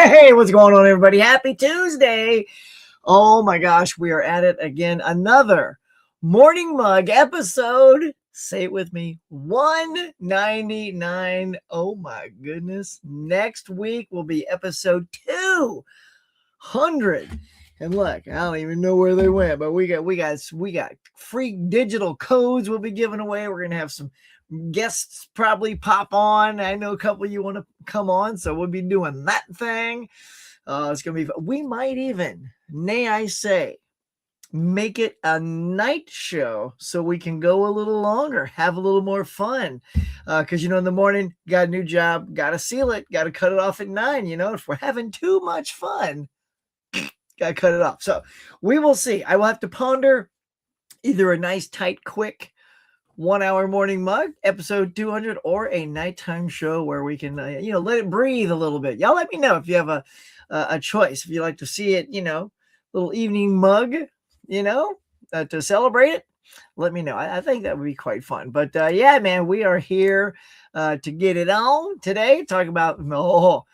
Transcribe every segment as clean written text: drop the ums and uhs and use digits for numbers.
Hey, what's going on, everybody? Happy Tuesday. Oh my gosh, we are at it again. Another Morning Mug episode. Say it with me, 199. Oh my goodness. Next week will be episode 200. And look, I don't even know where they went, but we got free digital codes we'll be giving away. We're gonna have some guests probably pop on. I know a couple of you want to come on, so we'll be doing that thing. It's gonna be fun. We might even, nay I say, make it a night show so we can go a little longer, have a little more fun. Because in the morning, got a new job, gotta seal it, gotta cut it off at 9. If we're having too much fun, gotta cut it off. So we will see. I will have to ponder either a nice, tight, quick 1 hour morning mug, episode 200, or a nighttime show where we can, let it breathe a little bit. Y'all let me know if you have a choice. If you like to see it, little evening mug, to celebrate it, let me know. I think that would be quite fun. But yeah, man, we are here to get it on today. Talk about, look,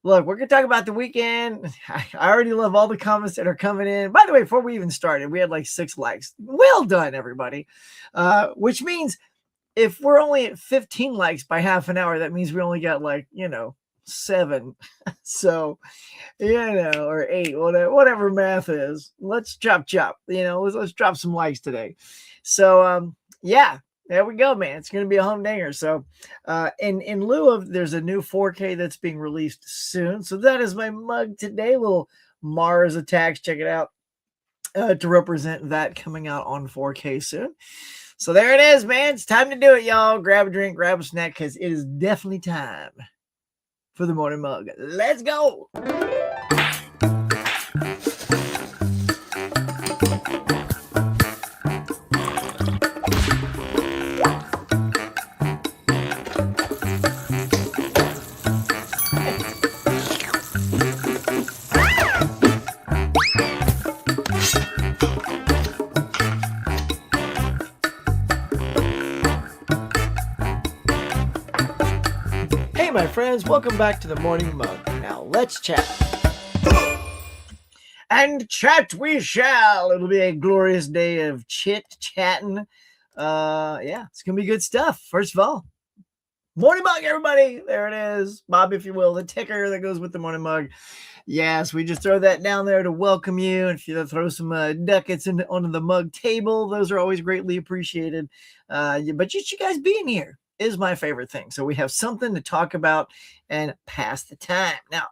we're going to talk about the weekend. I already love all the comments that are coming in. By the way, before we even started, we had like 6 likes. Well done, everybody. Which means if we're only at 15 likes by half an hour, that means we only got 7. So, or 8, whatever math is. Let's chop. Let's drop some likes today. So, yeah. There we go, man. It's going to be a humdinger. So, in lieu of, there's a new 4K that's being released soon. So that is my mug today. Little Mars Attacks. Check it out. To represent that coming out on 4K soon. So there it is, man. It's time to do it, y'all. Grab a drink, grab a snack, because it is definitely time for the morning mug. Let's go. My friends, welcome back to the morning mug. Now let's chat. And chat we shall. It'll be a glorious day of chit-chatting. Yeah, it's gonna be good stuff. First of all, morning mug, everybody. There it is. Bob, if you will, the ticker that goes with the morning mug. Yes, we just throw that down there to welcome you. And if you throw some ducats onto the mug table, those are always greatly appreciated. But just you guys being here is my favorite thing. So we have something to talk about and pass the time. Now,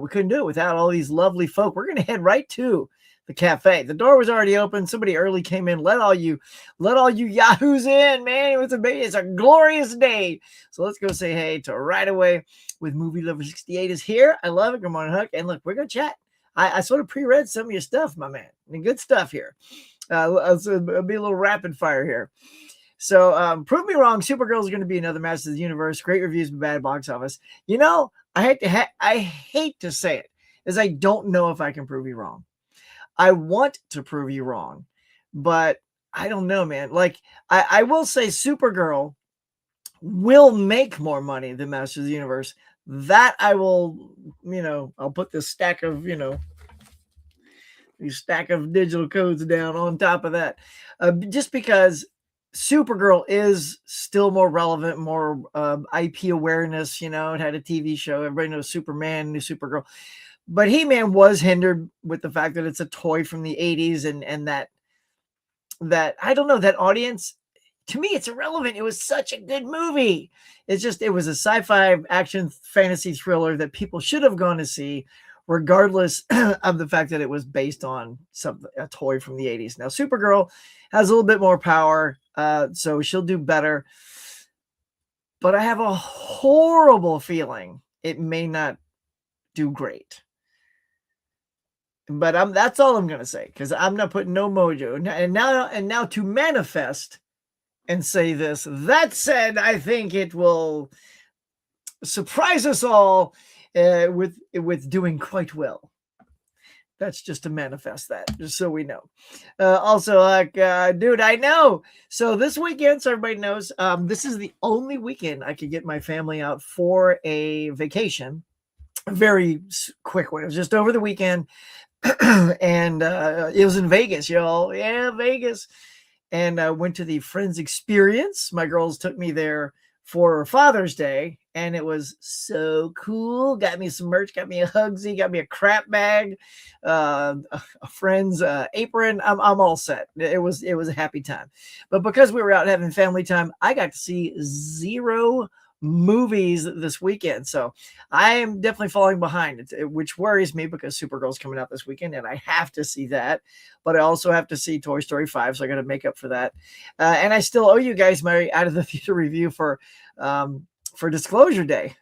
we couldn't do it without all these lovely folk. We're going to head right to the cafe. The door was already open. Somebody early came in. Let all you yahoos in, man. It's a glorious day. So let's go say hey to Right Away with Movie Lover 68 is here. I love it. Good morning, Huck. And look, we're going to chat. I sort of pre-read some of your stuff, my man. Good stuff here. It'll be a little rapid fire here. So, prove me wrong. Supergirl is going to be another Masters of the Universe. Great reviews, but bad box office. I hate to say it, as I don't know if I can prove you wrong. I want to prove you wrong, but I don't know, man. I will say Supergirl will make more money than Masters of the Universe. That I will, I'll put this stack of, these stack of digital codes down on top of that, just because Supergirl is still more relevant, more IP awareness. It had a TV show. Everybody knows Superman, knew Supergirl. But He-Man was hindered with the fact that it's a toy from the 80s and that I don't know, that audience, to me, it's irrelevant. It was such a good movie. It was a sci-fi action fantasy thriller that people should have gone to see, regardless of the fact that it was based on a toy from the 80s. Now, Supergirl has a little bit more power, so she'll do better. But I have a horrible feeling it may not do great. But that's all I'm going to say, because I'm not putting no mojo. And now to manifest and say this. That said, I think it will surprise us all with doing quite well. That's just to manifest that, just so we know. Also, dude, I know. So this weekend, so everybody knows, this is the only weekend I could get my family out for a vacation. a very quick one. It was just over the weekend, and it was in Vegas, y'all. Yeah, Vegas. And I went to the Friends Experience. My girls took me there for Father's Day, and it was so cool. Got me some merch, got me a Hugsy, got me a crap bag, a Friends apron. I'm all set. It was a happy time. But because we were out having family time, I got to see zero movies this weekend. So I am definitely falling behind, which worries me because Supergirl's coming out this weekend, and I have to see that. But I also have to see Toy Story 5, so I got to make up for that. And I still owe you guys my out of the theater review for Disclosure Day.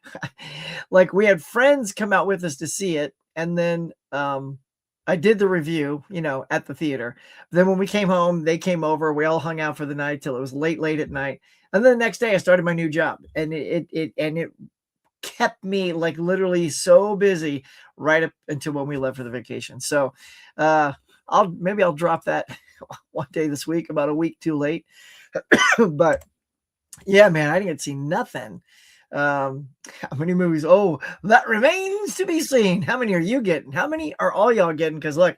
Like, we had friends come out with us to see it, and then I did the review, at the theater. Then when we came home, they came over. We all hung out for the night till it was late at night. And then the next day, I started my new job, and it kept me like literally so busy right up until when we left for the vacation. So I'll drop that one day this week, about a week too late. But yeah, man, I didn't see nothing. How many movies? Oh, that remains to be seen. How many are you getting? How many are all y'all getting? Because look,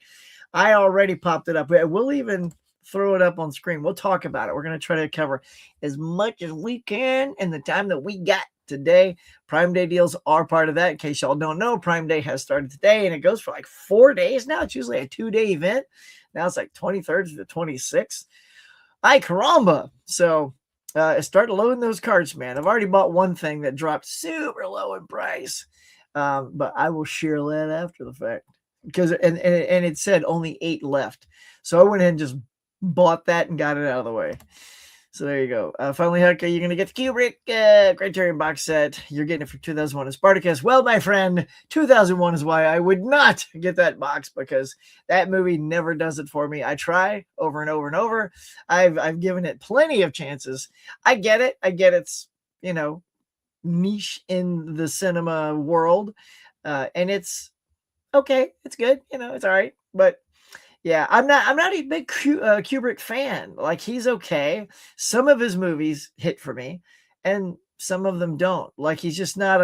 I already popped it up. We'll even throw it up on screen. We'll talk about it. We're going to try to cover as much as we can in the time that we got today. Prime Day deals are part of that. In case y'all don't know, Prime Day has started today, and it goes for like 4 days now. It's usually a 2-day event. Now it's like 23rd to the 26th. Ay caramba. So start loading those carts, man. I've already bought one thing that dropped super low in price, but I will share that after the fact, because and it said only 8 left. So I went ahead and just bought that and got it out of the way. So there you go. Finally, Huck, you're going to get the Kubrick Criterion box set. You're getting it for 2001 in Spartacus. Well, my friend, 2001 is why I would not get that box, because that movie never does it for me. I try over and over and over. I've given it plenty of chances. I get it. It's, niche in the cinema world. And it's okay. It's good. It's all right. But yeah, I'm not a big Kubrick fan. Like, he's okay. Some of his movies hit for me, and some of them don't. Like, he's just not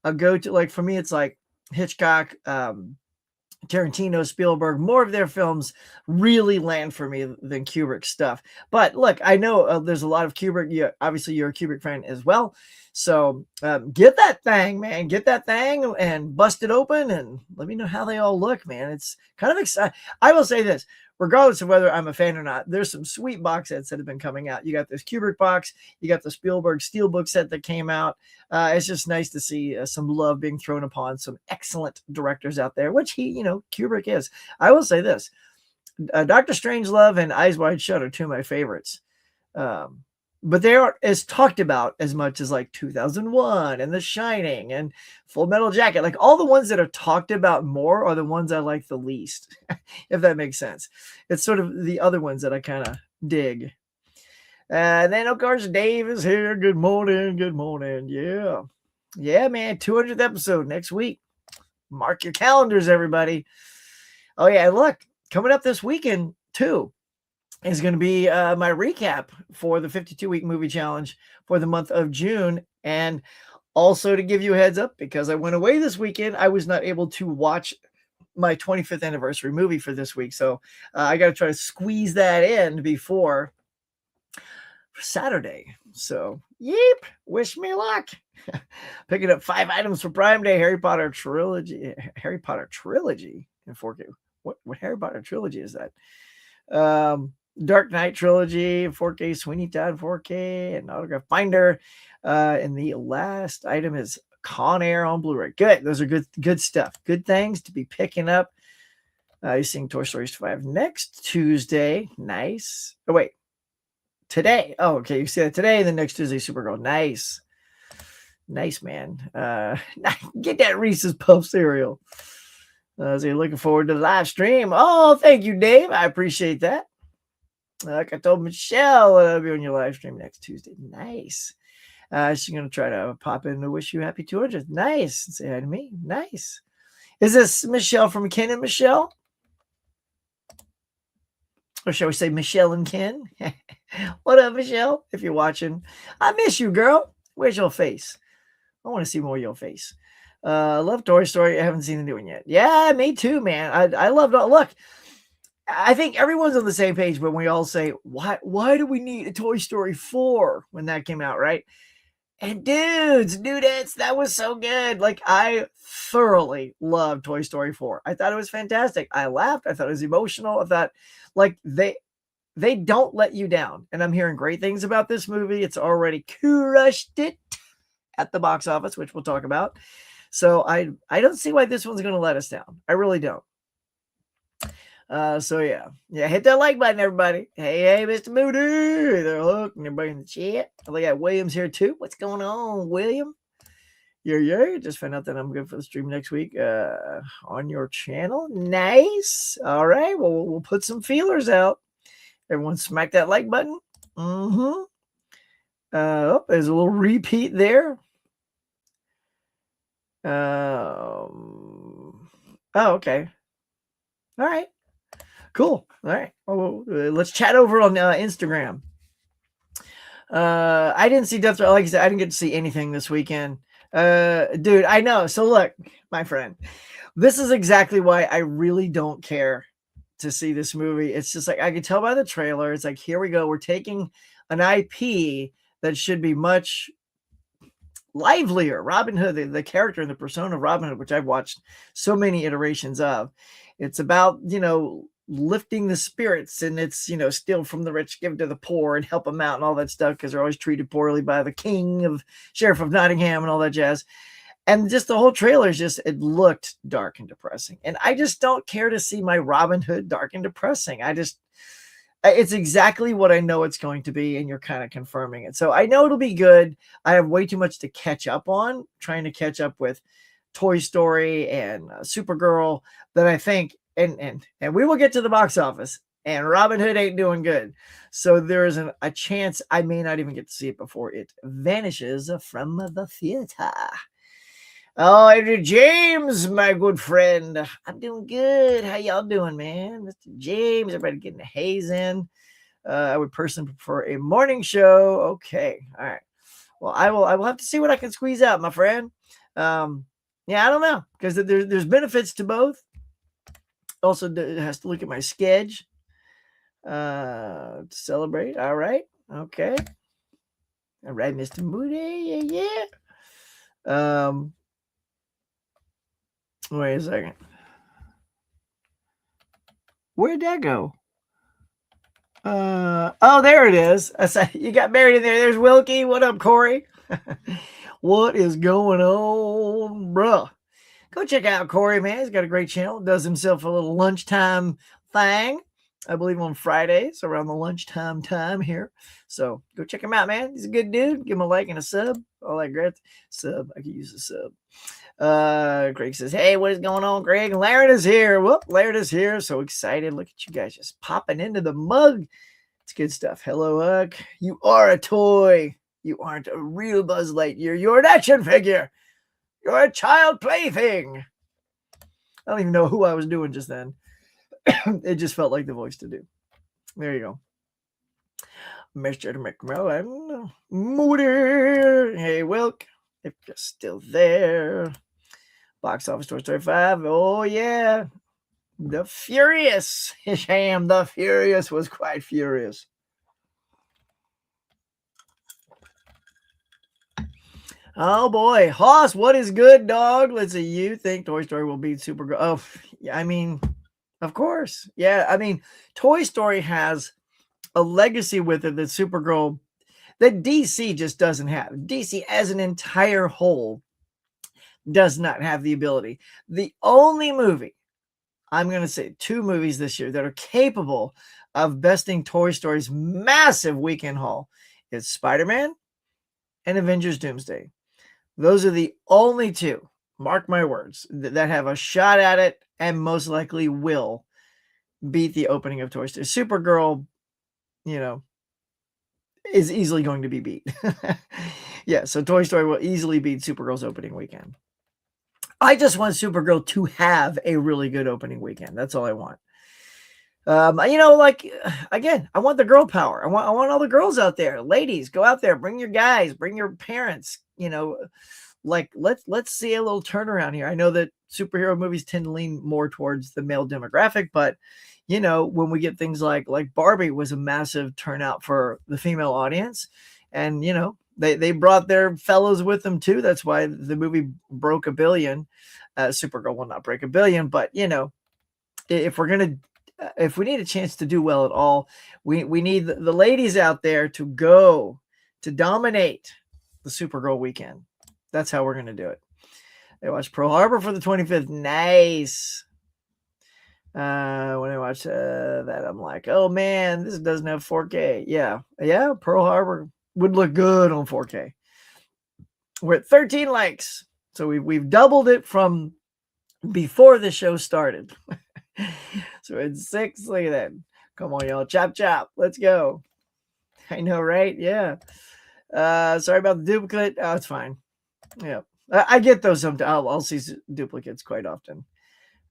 a go-to. Like, for me, it's like Hitchcock, Tarantino, Spielberg. More of their films really land for me than Kubrick stuff. But look, I know there's a lot of Kubrick. Obviously, you're a Kubrick fan as well. So get that thing, man. Get that thing and bust it open, and let me know how they all look, man. It's kind of exciting. I will say this, regardless of whether I'm a fan or not, there's some sweet box sets that have been coming out. You got this Kubrick box. You got the Spielberg Steelbook set that came out. It's just nice to see some love being thrown upon some excellent directors out there, which Kubrick is. I will say this, Dr. Strangelove and Eyes Wide Shut are two of my favorites. But they aren't as talked about as much as like 2001 and The Shining and Full Metal Jacket. Like, all the ones that are talked about more are the ones I like the least, if that makes sense. It's sort of the other ones that I kind of dig. And then, of course, Dave is here. Good morning. Good morning. Yeah. Yeah, man. 200th episode next week. Mark your calendars, everybody. Oh, yeah. Look, coming up this weekend, too, is going to be my recap for the 52-week movie challenge for the month of June. And also, to give you a heads up, because I went away this weekend, I was not able to watch my 25th anniversary movie for this week. So I got to try to squeeze that in before Saturday. So, yep, wish me luck. Picking up 5 items for Prime Day. Harry Potter trilogy in 4K. What Harry Potter trilogy is that? Dark Knight trilogy, 4K, Sweeney Todd 4K, and autograph binder. And the last item is Con Air on Blu-ray. Good. Those are good stuff. Good things to be picking up. You're seeing Toy Story 5 next Tuesday. Nice. Oh, wait. Today. Oh, okay. You see that today. The next Tuesday, Supergirl. Nice. Nice, man. Get that Reese's Puff cereal. So you're looking forward to the live stream. Oh, thank you, Dave. I appreciate that. Like I told Michelle, I'll be on your live stream next Tuesday. Nice. She's going to try to pop in to wish you happy 200th. Nice. Say hi to me. Nice. Is this Michelle from Ken and Michelle? Or shall we say Michelle and Ken? What up, Michelle? If you're watching, I miss you, girl. Where's your face? I want to see more of your face. I love Toy Story. I haven't seen the new one yet. Yeah, me too, man. I love it. Look, I think everyone's on the same page when we all say, why do we need a Toy Story 4 when that came out, right? And dudettes, that was so good. Like, I thoroughly loved Toy Story 4. I thought it was fantastic. I laughed. I thought it was emotional. I thought, like, they don't let you down. And I'm hearing great things about this movie. It's already crushed it at the box office, which we'll talk about. So I don't see why this one's going to let us down. I really don't. So yeah, hit that like button, everybody. Hey, Mr. Moody, hey there, look, and everybody in the chat. I got William's here too. What's going on, William? Yeah. Just found out that I'm good for the stream next week on your channel. Nice. All right. Well, we'll put some feelers out. Everyone, smack that like button. Oh, there's a little repeat there. Oh, okay. All right. Cool. All right. Well, let's chat over on Instagram. I didn't see Death Row. Like I said, I didn't get to see anything this weekend. Dude, I know. So look, my friend, this is exactly why I really don't care to see this movie. It's just like, I can tell by the trailer. It's like, here we go. We're taking an IP that should be much livelier. Robin Hood, the character and the persona of Robin Hood, which I've watched so many iterations of. It's about, lifting the spirits, and it's, steal from the rich, give to the poor, and help them out and all that stuff, because they're always treated poorly by the king of Sheriff of Nottingham and all that jazz. And just the whole trailer it looked dark and depressing. And I just don't care to see my Robin Hood dark and depressing. It's exactly what I know it's going to be, and you're kind of confirming it. So I know it'll be good. I have way too much to catch up on, trying to catch up with Toy Story and Supergirl, that I think, and we will get to the box office, and Robin Hood ain't doing good. So there is a chance I may not even get to see it before it vanishes from the theater. Oh, Andrew James, my good friend. I'm doing good. How y'all doing, man? Mr. James, everybody getting a haze in. I would personally prefer a morning show. Okay. All right. Well, I will have to see what I can squeeze out, my friend. Yeah, I don't know, because there's benefits to both. Also, it has to look at my schedule to celebrate. All right. Okay. All right, Mr. Moody. Yeah. Wait a second. Where'd that go? Oh, there it is. I said you got buried in there. There's Wilkie. What up, Corey? What is going on, bruh? Go check out Corey, man. He's got a great channel. Does himself a little lunchtime thing, I believe, on Fridays around the lunchtime time here. So go check him out, man. He's a good dude. Give him a like and a sub. All that great sub. I could use a sub. Greg says, hey, what is going on, Greg? Laird is here. Whoop, Laird is here. So excited. Look at you guys just popping into the mug. It's good stuff. Hello, Huck. You are a toy. You aren't a real Buzz Lightyear. You're an action figure. You're a child plaything. I don't even know who I was doing just then. It just felt like the voice to do. There you go. Mr. McMillan. Moody. Hey, Wilk. If you're still there. Box office Toy Story 5. Oh, yeah. The Furious. Sham, the Furious was quite furious. Oh boy, Hoss, what is good, dog? Let's see. You think Toy Story will beat Supergirl? Oh, yeah, I mean, of course. Yeah, I mean, Toy Story has a legacy with it that Supergirl, that DC just doesn't have. DC as an entire whole does not have the ability. The only movie, I'm going to say 2 movies this year that are capable of besting Toy Story's massive weekend haul is Spider-Man and Avengers Doomsday. Those are the only 2, mark my words, that have a shot at it and most likely will beat the opening of Toy Story. Supergirl, is easily going to be beat. Yeah, so Toy Story will easily beat Supergirl's opening weekend. I just want Supergirl to have a really good opening weekend. That's all I want. Again, I want the girl power. I want all the girls out there. Ladies, go out there, bring your guys, bring your parents, like let's see a little turnaround here. I know that superhero movies tend to lean more towards the male demographic, but when we get things like Barbie was a massive turnout for the female audience, and they brought their fellows with them too. That's why the movie broke $1 billion. Supergirl will not break $1 billion, but if we need a chance to do well at all, we need the ladies out there to go to dominate the Supergirl weekend. That's how we're going to do it. I watched Pearl Harbor for the 25th. Nice. When I watched that, I'm like, oh man, this doesn't have 4K. Yeah. Pearl Harbor would look good on 4K. We're at 13 likes. So we've doubled it from before the show started. So it's 6. Look at that. Come on, y'all. Chop, chop. Let's go. I know, right? Yeah. Sorry about the duplicate. Oh, it's fine. Yeah. I get those sometimes. I'll see duplicates quite often.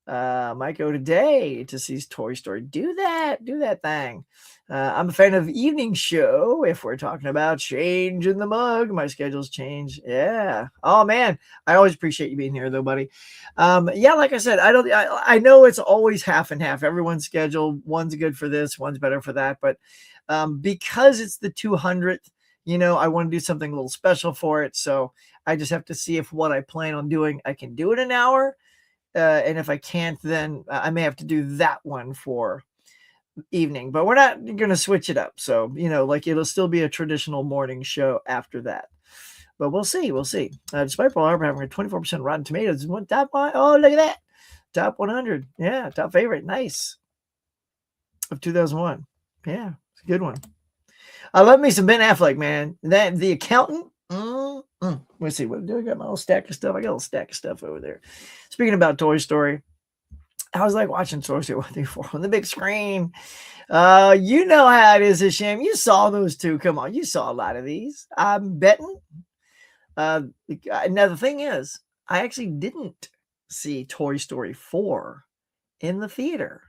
Might go today to see Toy Story. Do that thing. I'm a fan of evening show. If we're talking about change in the mug, my schedule's changed. Yeah. Oh man, I always appreciate you being here though, buddy. Yeah, like I said, I know it's always half and half. Everyone's schedule, one's good for this, one's better for that. But because it's the 200th, I want to do something a little special for it. So I just have to see if what I plan on doing, I can do it an hour. And if I can't, then I may have to do that one for evening, but we're not going to switch it up. So, it'll still be a traditional morning show after that, but we'll see. Despite Pearl Harbor having a 24% Rotten Tomatoes, top one. Oh, look at that. Top 100. Yeah. Top favorite. Nice. Of 2001. Yeah. It's a good one. I love me some Ben Affleck, man. That The Accountant. Let's see. What do I got? My little stack of stuff. I got a little stack of stuff over there. Speaking about Toy Story, I was like watching Toy Story 1 through 4 on the big screen. How it is a shame. You saw those two. Come on. You saw a lot of these. I'm betting. Now, the thing is, I actually didn't see Toy Story 4 in the theater.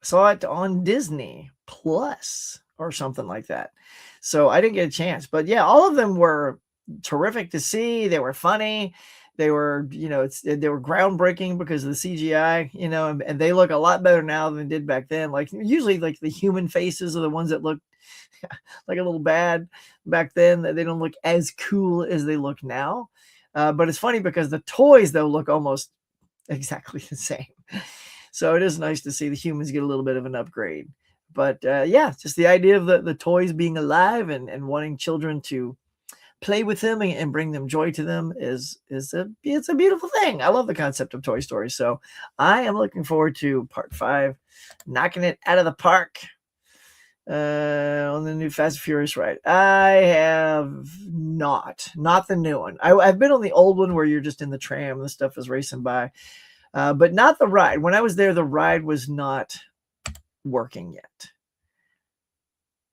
I saw it on Disney Plus or something like that. So I didn't get a chance. But yeah, all of them were terrific to see. They were funny. They were, they were groundbreaking because of the CGI, and they look a lot better now than they did back then. Like usually like the human faces are the ones that look like a little bad back then. They don't look as cool as they look now. But it's funny because the toys though look almost exactly the same. So it is nice to see the humans get a little bit of an upgrade. But yeah, just the idea of the toys being alive and wanting children to play with them and bring them joy to them it's a beautiful thing. I love the concept of Toy Story. So I am looking forward to part 5, knocking it out of the park on the new Fast and Furious ride. I have not the new one. I've been on the old one where you're just in the tram and the stuff is racing by, but not the ride. When I was there, the ride was not working yet.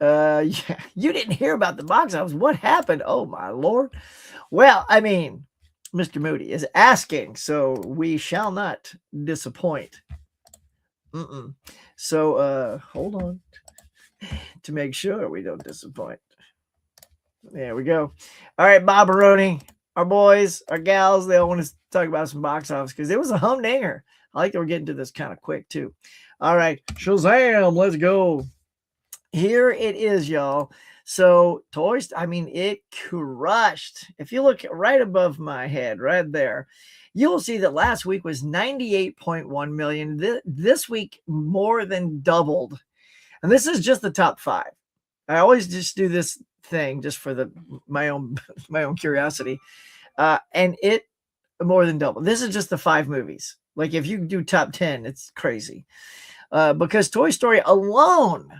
Yeah, you didn't hear about the box office. What happened? Oh my Lord. Well, I mean, Mr. Moody is asking, so we shall not disappoint. So hold on to make sure we don't disappoint. There we go. All right, Bob Baroni, our boys, our gals, they all want to talk about some box office because it was a humdinger. I like that we're getting to this kind of quick too. All right, Shazam, let's go. Here it is, y'all. So Toys, it crushed. If you look right above my head, right there, you'll see that last week was 98.1 million. This week more than doubled. And this is just the top 5. I always just do this thing just for my own curiosity. And it more than doubled. This is just the 5 movies. Like if you do top 10, it's crazy. Because Toy Story alone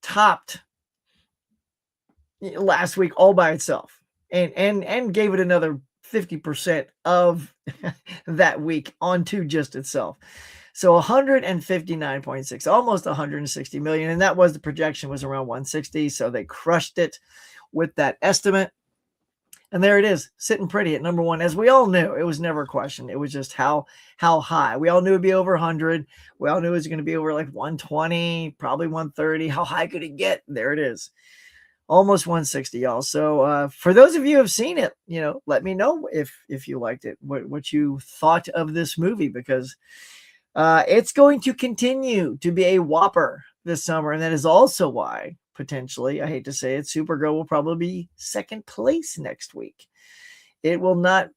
topped last week all by itself and gave it another 50% of that week onto just itself. So 159.6, almost 160 million. And that was the projection was around 160. So they crushed it with that estimate. And there it is, sitting pretty at number 1. As we all knew, it was never a question. It was just how high. We all knew it'd be over 100. We all knew it was going to be over like 120, probably 130. How high could it get? There it is. Almost 160, y'all. So for those of you who have seen it, let me know if you liked it, what you thought of this movie, because it's going to continue to be a whopper this summer. And that is also why, potentially, I hate to say it, Supergirl will probably be second place next week. It will not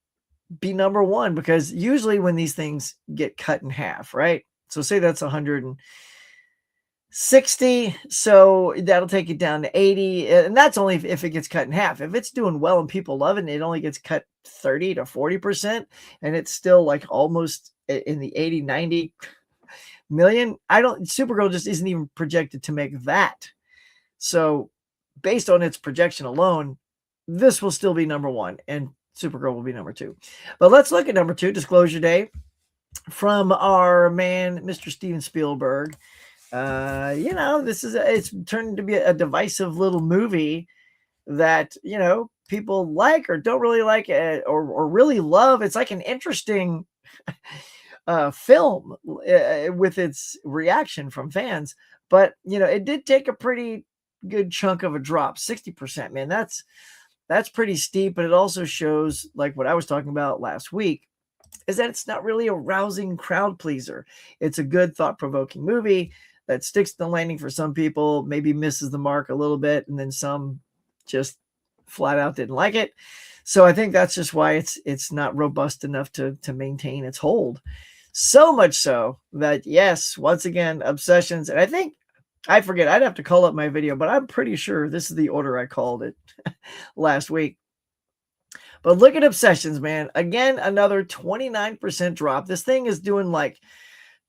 be number one, because usually when these things get cut in half, right? So say that's 160, so that'll take it down to 80, and that's only if it gets cut in half. If it's doing well and people love it and it only gets cut 30 to 40%, and it's still like almost in the 80, 90 million, Supergirl just isn't even projected to make that. So based on its projection alone, this will still be number one, and Supergirl will be number two. But let's look at number two, Disclosure Day, from our man, Mr. Steven Spielberg. It's turned to be a divisive little movie that, people like or don't really like it, or really love. It's like an interesting film with its reaction from fans. But, it did take a pretty good chunk of a drop, 60%, man. That's pretty steep, but it also shows, like what I was talking about last week, is that it's not really a rousing crowd pleaser. It's a good, thought-provoking movie that sticks to the landing for some people, maybe misses the mark a little bit, and then some just flat out didn't like it. So I think that's just why it's not robust enough to maintain its hold. So much so that, yes, once again, Obsessions, and I forget, I'd have to call up my video, but I'm pretty sure this is the order I called it last week. But look at Obsessions, man. Again, another 29% drop. This thing is doing like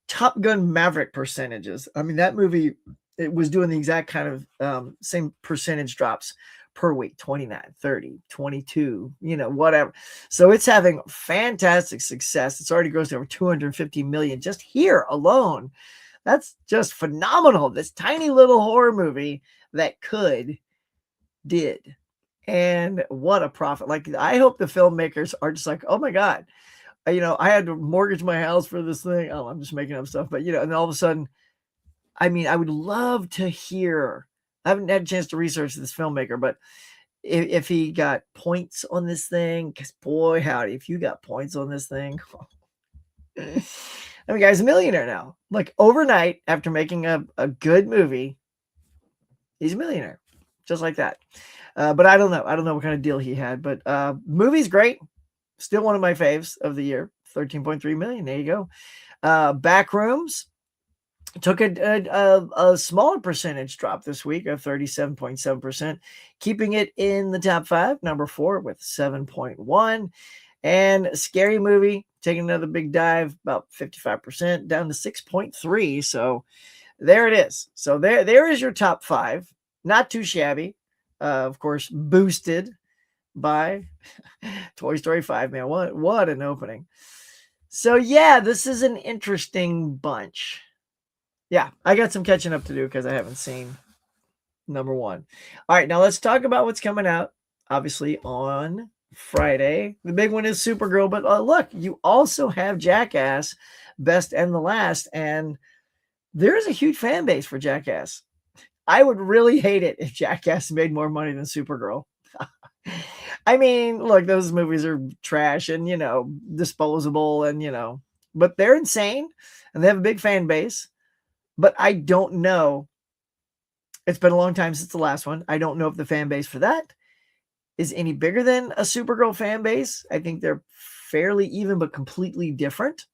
Top Gun Maverick percentages. I mean, that movie, it was doing the exact kind of same percentage drops per week, 29, 30, 22, whatever. So it's having fantastic success. It's already grossed over 250 million just here alone. That's just phenomenal. This tiny little horror movie that did. And what a profit. Like, I hope the filmmakers are just like, oh my God, I had to mortgage my house for this thing. Oh, I'm just making up stuff. But, and all of a sudden, I mean, I would love to hear, I haven't had a chance to research this filmmaker, but if he got points on this thing, because boy, howdy, if you got points on this thing, I mean, guy's a millionaire now. Like, overnight, after making a good movie, he's a millionaire, just like that. But I don't know. I don't know what kind of deal he had. But movie's great. Still one of my faves of the year. 13.3 million. There you go. Backrooms took a smaller percentage drop this week of 37.7%, keeping it in the top 5, number 4 with 7.1. And Scary Movie taking another big dive, about 55%, down to 6.3. So there it is. So there is your top 5. Not too shabby. Of course, boosted by Toy Story 5, man. What an opening. So yeah, this is an interesting bunch. Yeah, I got some catching up to do because I haven't seen number 1. All right, now let's talk about what's coming out, obviously, on Friday. The big one is Supergirl, but look, you also have Jackass, Best and the Last, and there's a huge fan base for Jackass. I would really hate it if Jackass made more money than Supergirl. I mean, look, those movies are trash and, disposable and, but they're insane and they have a big fan base. But I don't know. It's been a long time since the last one. I don't know if the fan base for that is any bigger than a Supergirl fan base. I think they're fairly even, but completely different.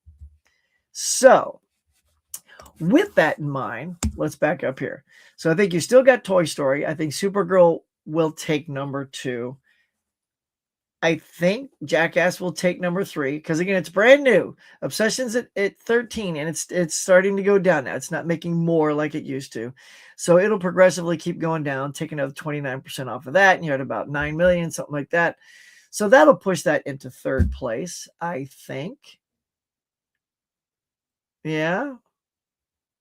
So with that in mind, let's back up here. So I think you still got Toy Story. I think Supergirl will take number 2. I think Jackass will take number 3 because, again, it's brand new. Obsession's at 13, and it's starting to go down now. It's not making more like it used to. So it'll progressively keep going down, take another 29% off of that, and you're at about 9 million, something like that. So that'll push that into 3rd place, I think. Yeah.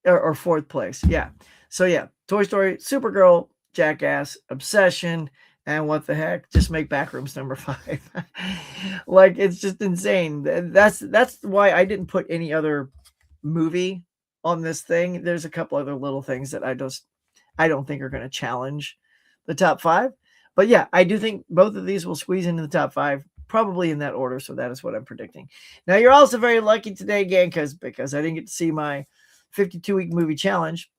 Or 4th place. Yeah. So yeah, Toy Story, Supergirl, Jackass, Obsession, and what the heck? Just make Backrooms number 5. Like, it's just insane. That's why I didn't put any other movie on this thing. There's a couple other little things that I don't think are going to challenge the top 5. But yeah, I do think both of these will squeeze into the top 5, probably in that order. So that is what I'm predicting. Now, you're also very lucky today, again, because I didn't get to see my 52-week movie challenge.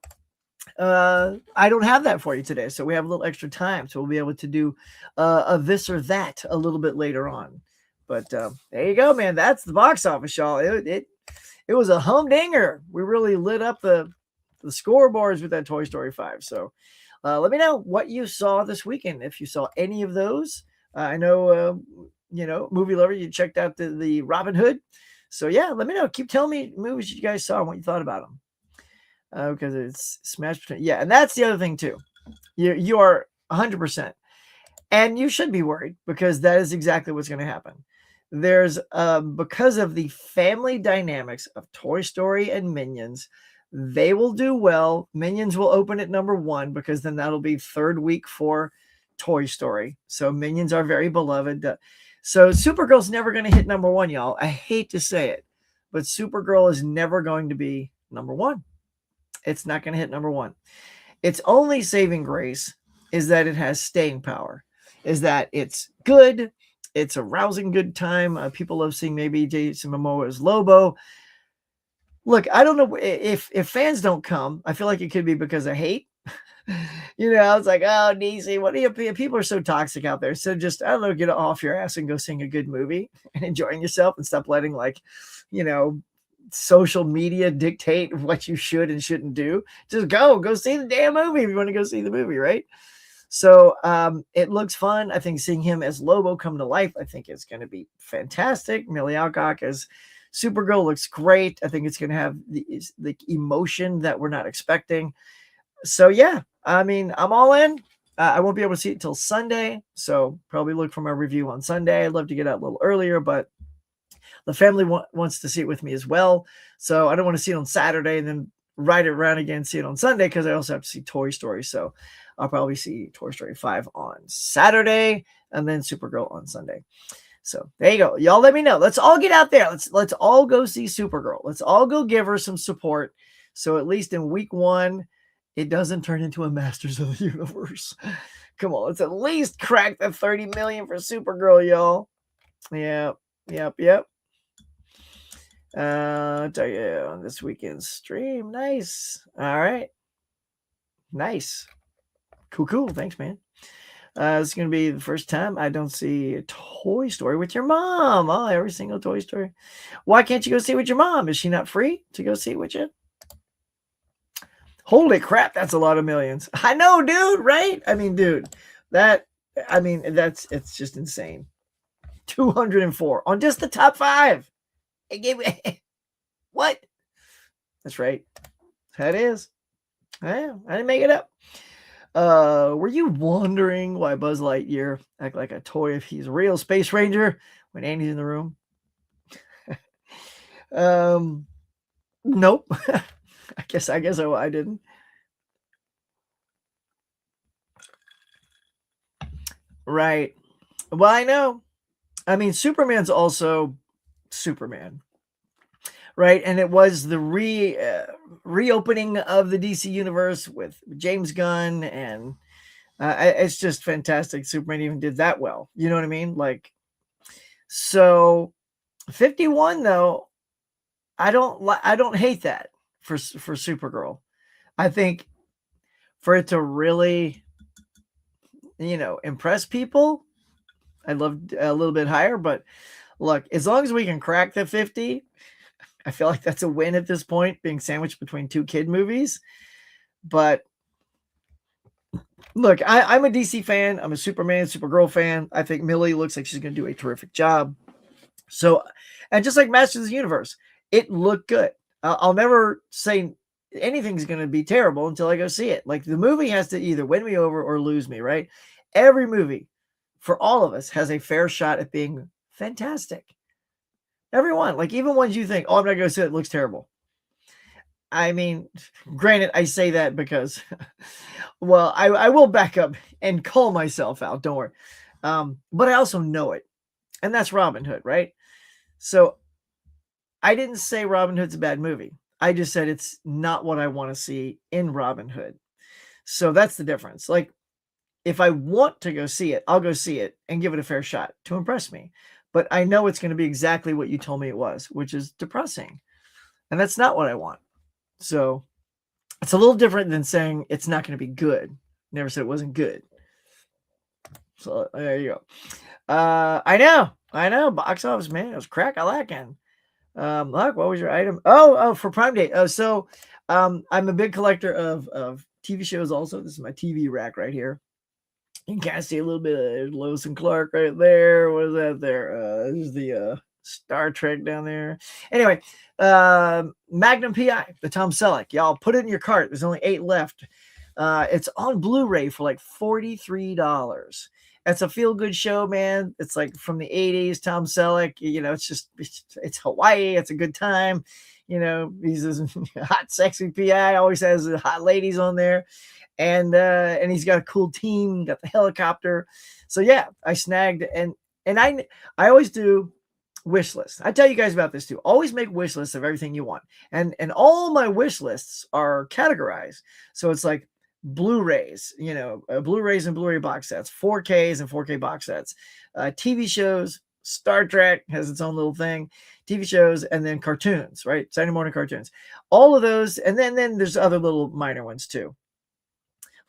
I don't have that for you today, so we have a little extra time, so we'll be able to do a this or that a little bit later on. But there you go, man. That's the box office, y'all. It was a humdinger. We really lit up the scoreboards with that Toy Story 5. So let me know what you saw this weekend. If you saw any of those, I know movie lover, you checked out the Robin Hood. So yeah, let me know. Keep telling me movies you guys saw and what you thought about them. Because it's smashed between. Yeah, and that's the other thing too. You are 100%, and you should be worried because that is exactly what's going to happen. There's because of the family dynamics of Toy Story and Minions, they will do well. Minions will open at number 1 because then that'll be third week for Toy Story. So Minions are very beloved. So Supergirl's never going to hit number 1, y'all. I hate to say it, but Supergirl is never going to be number 1. It's not going to hit number 1. Its only saving grace is that it has staying power, is that it's good. It's a rousing good time. People love seeing maybe Jason Momoa as Lobo. Look, I don't know if fans don't come. I feel like it could be because of hate. I was like, oh, DC, what do you? People are so toxic out there. So just, I don't know, get off your ass and go sing a good movie and enjoying yourself and stop letting social media dictate what you should and shouldn't do. Just go see the damn movie if you want to go see the movie, right? So it looks fun. I think seeing him as Lobo come to life, I think it's going to be fantastic. Millie Alcock as Supergirl looks great. I think it's going to have the emotion that we're not expecting. So yeah, I mean, I'm all in. I won't be able to see it till Sunday, so probably look for my review on Sunday. I'd love to get out a little earlier, but the family wants to see it with me as well. So I don't want to see it on Saturday and then ride it around again, see it on Sunday, because I also have to see Toy Story. So I'll probably see Toy Story 5 on Saturday and then Supergirl on Sunday. So there you go. Y'all let me know. Let's all get out there. Let's all go see Supergirl. Let's all go give her some support. So at least in week 1, it doesn't turn into a Masters of the Universe. Come on, let's at least crack the 30 million for Supergirl, y'all. Yep. I'll tell you on this weekend's stream. Nice. All right. Nice. Cool. Thanks, man. It's going to be the first time I don't see a Toy Story with your mom. Oh, every single Toy Story. Why can't you go see it with your mom? Is she not free to go see it with you? Holy crap, that's a lot of millions. I know, dude, right? I mean, dude, it's just insane. 204 on just the top 5. It gave me what? That's right. That is. Yeah, I didn't make it up. Were you wondering why Buzz Lightyear act like a toy if he's a real space ranger when Andy's in the room? Nope. I guess I didn't. Right. Well, I know. I mean, Superman's also Superman, right? And it was the reopening of the DC universe with James Gunn, and it's just fantastic. Superman even did that well. You know what I mean? Like, so 51 though, I don't hate that for Supergirl. I think for it to really, impress people, I'd love a little bit higher, but look, as long as we can crack the 50, I feel like that's a win at this point, being sandwiched between 2 kid movies. But look, I'm a DC fan. I'm a Supergirl fan. I think Millie looks like she's going to do a terrific job. So, and just like Masters of the Universe, it looked good. I'll never say anything's going to be terrible until I go see it. Like, the movie has to either win me over or lose me, right? Every movie for all of us has a fair shot at being fantastic. Everyone, like even ones you think, oh, I'm not going to say it looks terrible. I mean, granted, I say that because, well, I will back up and call myself out. Don't worry. But I also know it. And that's Robin Hood, right? So I didn't say Robin Hood's a bad movie. I just said it's not what I want to see in Robin Hood. So that's the difference. Like, if I want to go see it, I'll go see it and give it a fair shot to impress me. But I know it's going to be exactly what you told me it was, which is depressing. And that's not what I want. So it's a little different than saying it's not going to be good. Never said it wasn't good. So there you go. I know. Box office, man, it was crack. I like it. Look, what was your item? Oh, for Prime Day. Oh, so I'm a big collector of TV shows also. This is my TV rack right here. You can kind of see a little bit of Lois and Clark right there. What is that there? This is the Star Trek down there. Anyway, Magnum PI, the Tom Selleck. Y'all put it in your cart. There's only 8 left. It's on Blu-ray for like $43. It's a feel-good show, man. It's like from the 80s, Tom Selleck. You know, it's Hawaii. It's a good time. You know, he's this hot, sexy PI. Always has hot ladies on there. And he's got a cool team, got the helicopter. So yeah, I snagged and I always do wish lists. I tell you guys about this too. Always make wish lists of everything you want. And all my wish lists are categorized. So it's like Blu-rays, you know, Blu-rays and Blu-ray box sets, 4Ks and 4K box sets, TV shows, Star Trek has its own little thing, TV shows, and then cartoons, right? Saturday morning cartoons. All of those. And then there's other little minor ones too,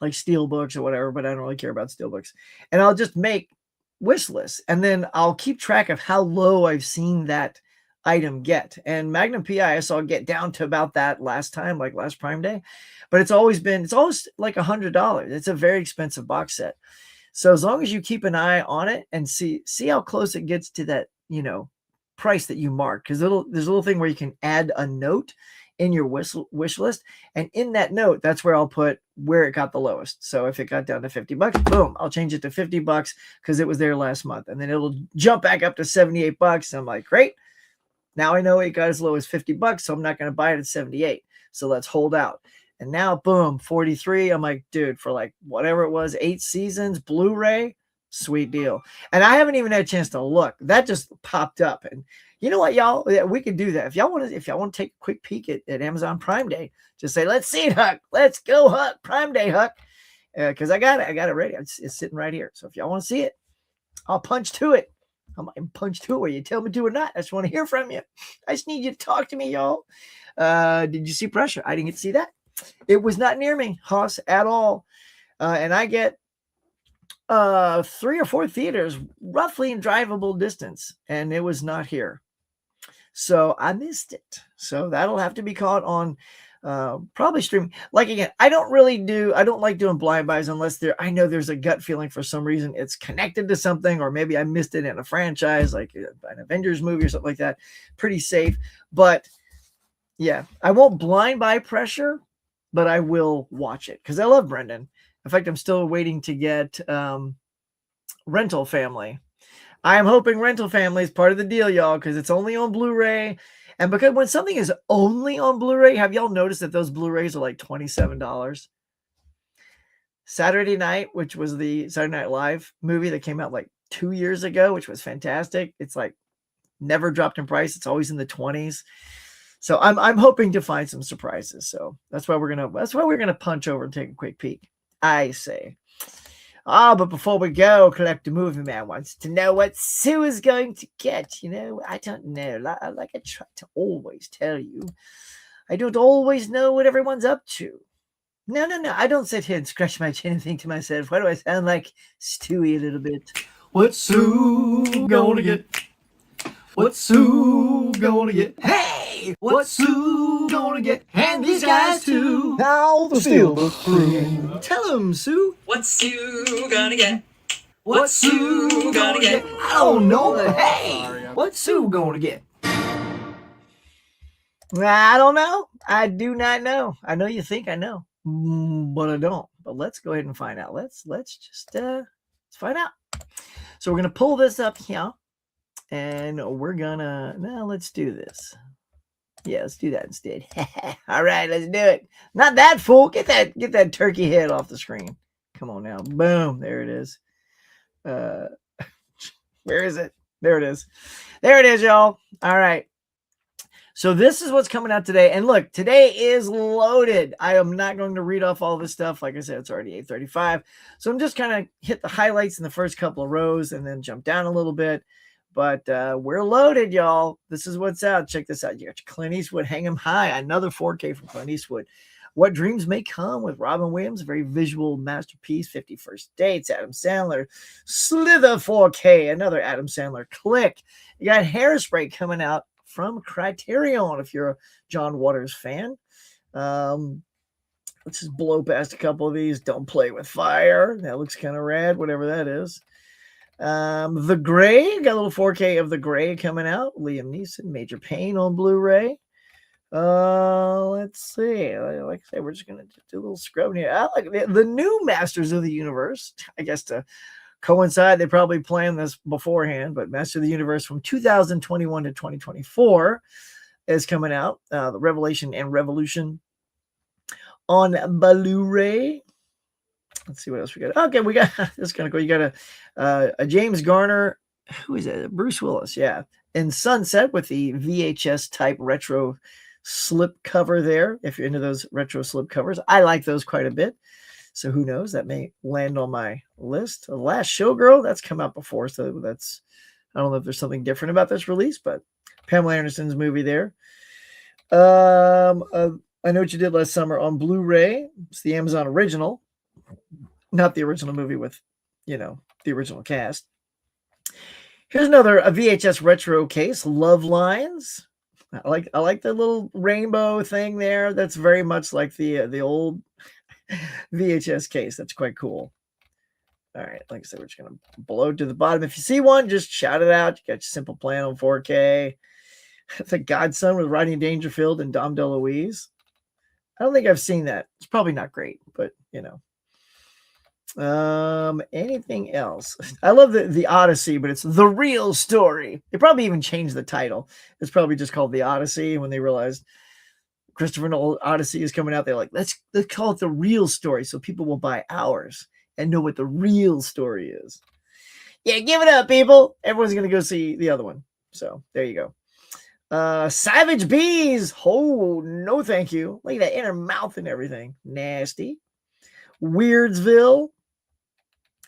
like steel books or whatever, but I don't really care about steel books. And I'll just make wish lists, and then I'll keep track of how low I've seen that item get. And Magnum PI, I saw get down to about that last time, like last Prime Day, but it's always like $100. It's a very expensive box set. So as long as you keep an eye on it and see how close it gets to that, you know, price that you mark, because there's a little thing where you can add a note in your wish list, and in that note, that's where I'll put where it got the lowest. So if it got down to $50, boom, I'll change it to $50 because it was there last month, and then it'll jump back up to $78. And I'm like, great, now I know it got as low as $50, so I'm not going to buy it at 78. So let's hold out. And now, boom, 43. I'm like, dude, for like whatever it was, 8 seasons, Blu-ray, sweet deal. And I haven't even had a chance to look. That just popped up. And you know what, y'all? Yeah, we can do that. If y'all want to take a quick peek at Amazon Prime Day, just say, let's see it, Huck. Let's go, Huck. Prime Day, Huck. Because I got it ready. It's sitting right here. So if y'all want to see it, I'll punch to it. I might punch to it where you tell me to or not. I just want to hear from you. I just need you to talk to me, y'all. Did you see Pressure? I didn't get to see that. It was not near me, Hoss, at all. And I get 3 or 4 theaters roughly in drivable distance, and it was not here. So I missed it. So that'll have to be caught on probably streaming. Like, again, I don't like doing blind buys unless I know there's a gut feeling for some reason it's connected to something, or maybe I missed it in a franchise, like an Avengers movie or something like that. Pretty safe. But yeah, I won't blind buy Pressure, but I will watch it because I love Brendan. In fact, I'm still waiting to get Rental Family. I am hoping Rental Family is part of the deal, y'all, because it's only on Blu-ray. And because when something is only on Blu-ray, have y'all noticed that those Blu-rays are like $27? Saturday Night, which was the Saturday Night Live movie that came out like 2 years ago, which was fantastic. It's like never dropped in price. It's always in the 20s. So I'm hoping to find some surprises. So that's why we're gonna punch over and take a quick peek, I say. But before we go, Collector Movie Man wants to know what Sue is going to get. You know, I don't know. Like I try to always tell you, I don't always know what everyone's up to. No. I don't sit here and scratch my chin and think to myself, why do I sound like Stewie a little bit? What's Sue gonna get? What's Sue gonna get? Hey! What's Sue gonna get? And these guys too. Now the Steelbook crew. Tell him, Sue. What's Sue gonna get? What's Sue gonna get? I don't know, but hey, what's Sue gonna get? I don't know. I do not know. I know you think I know, but I don't. But let's go ahead and find out. Let's just find out. So we're gonna pull this up here, and we're gonna let's do this. Yeah, let's do that instead. All right, let's do it. Not that fool. Get that turkey head off the screen. Come on now. Boom. There it is. Where is it? There it is. There it is, y'all. All right. So this is what's coming out today. And look, today is loaded. I am not going to read off all this stuff. Like I said, it's already 8:35. So I'm just kind of hit the highlights in the first couple of rows and then jump down a little bit. But we're loaded, y'all. This is what's out. Check this out. You got your Clint Eastwood, Hang 'em High, another 4K from Clint Eastwood. What Dreams May Come with Robin Williams, a very visual masterpiece. 51st Dates, Adam Sandler. Slither 4K, another Adam Sandler. Click. You got Hairspray coming out from Criterion if you're a John Waters fan. Let's just blow past a couple of these. Don't Play with Fire. That looks kind of rad, whatever that is. The Gray, got a little 4K of The Gray coming out. Liam Neeson, Major Payne on Blu-ray. Let's see. Like I say, we're just gonna do a little scrubbing here. I like the new Masters of the Universe. I guess to coincide, they probably planned this beforehand, but Master of the Universe from 2021 to 2024 is coming out. The Revelation and Revolution on Blu-ray. Let's see what else we got. Okay, we got this is kind of cool. You got a James Garner. Who is it? Bruce Willis, yeah. In Sunset with the VHS type retro slip cover there. If you're into those retro slip covers, I like those quite a bit. So who knows? That may land on my list. The Last Showgirl, that's come out before, so that's I don't know if there's something different about this release, but Pamela Anderson's movie there. I Know What You Did Last Summer on Blu-ray. It's the Amazon original. Not the original movie with, the original cast. Here's another a VHS retro case, Love Lines. I like the little rainbow thing there. That's very much like the old VHS case. That's quite cool. All right, like I said, we're just gonna blow to the bottom. If you see one, just shout it out. You got your Simple Plan on 4K. The Godson with Rodney Dangerfield and Dom DeLuise. I don't think I've seen that. It's probably not great, but anything else? I love the Odyssey, but it's The Real Story. They probably even changed the title. It's probably just called The Odyssey. When they realized Christopher Nolan Odyssey is coming out, they're like, let's call it The Real Story so people will buy ours and know what the real story is. Yeah, give it up, people. Everyone's gonna go see the other one. So there you go. Savage Bees. Oh, no thank you. Look at that inner mouth and everything. Nasty. Weirdsville.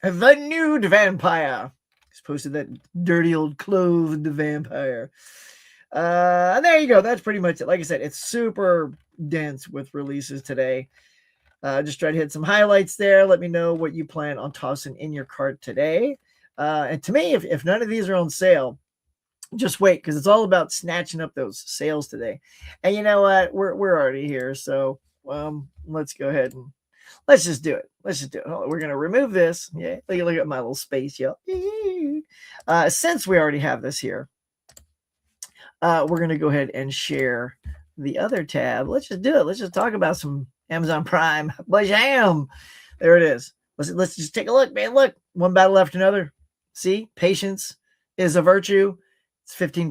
The Nude Vampire. He's posted that dirty old clothed vampire. And there you go. That's pretty much it. Like I said, it's super dense with releases today. Just try to hit some highlights there. Let me know what you plan on tossing in your cart today. And to me, if none of these are on sale, just wait, because it's all about snatching up those sales today. And you know what? We're already here. So let's go ahead and let's just do it. We're going to remove this. Yeah. Look at my little space, y'all. Since we already have this here, we're going to go ahead and share the other tab. Let's just do it. Let's just talk about some Amazon Prime. Bajam. There it is. Let's just take a look, man. Look, one battle after another. See, patience is a virtue. It's $15.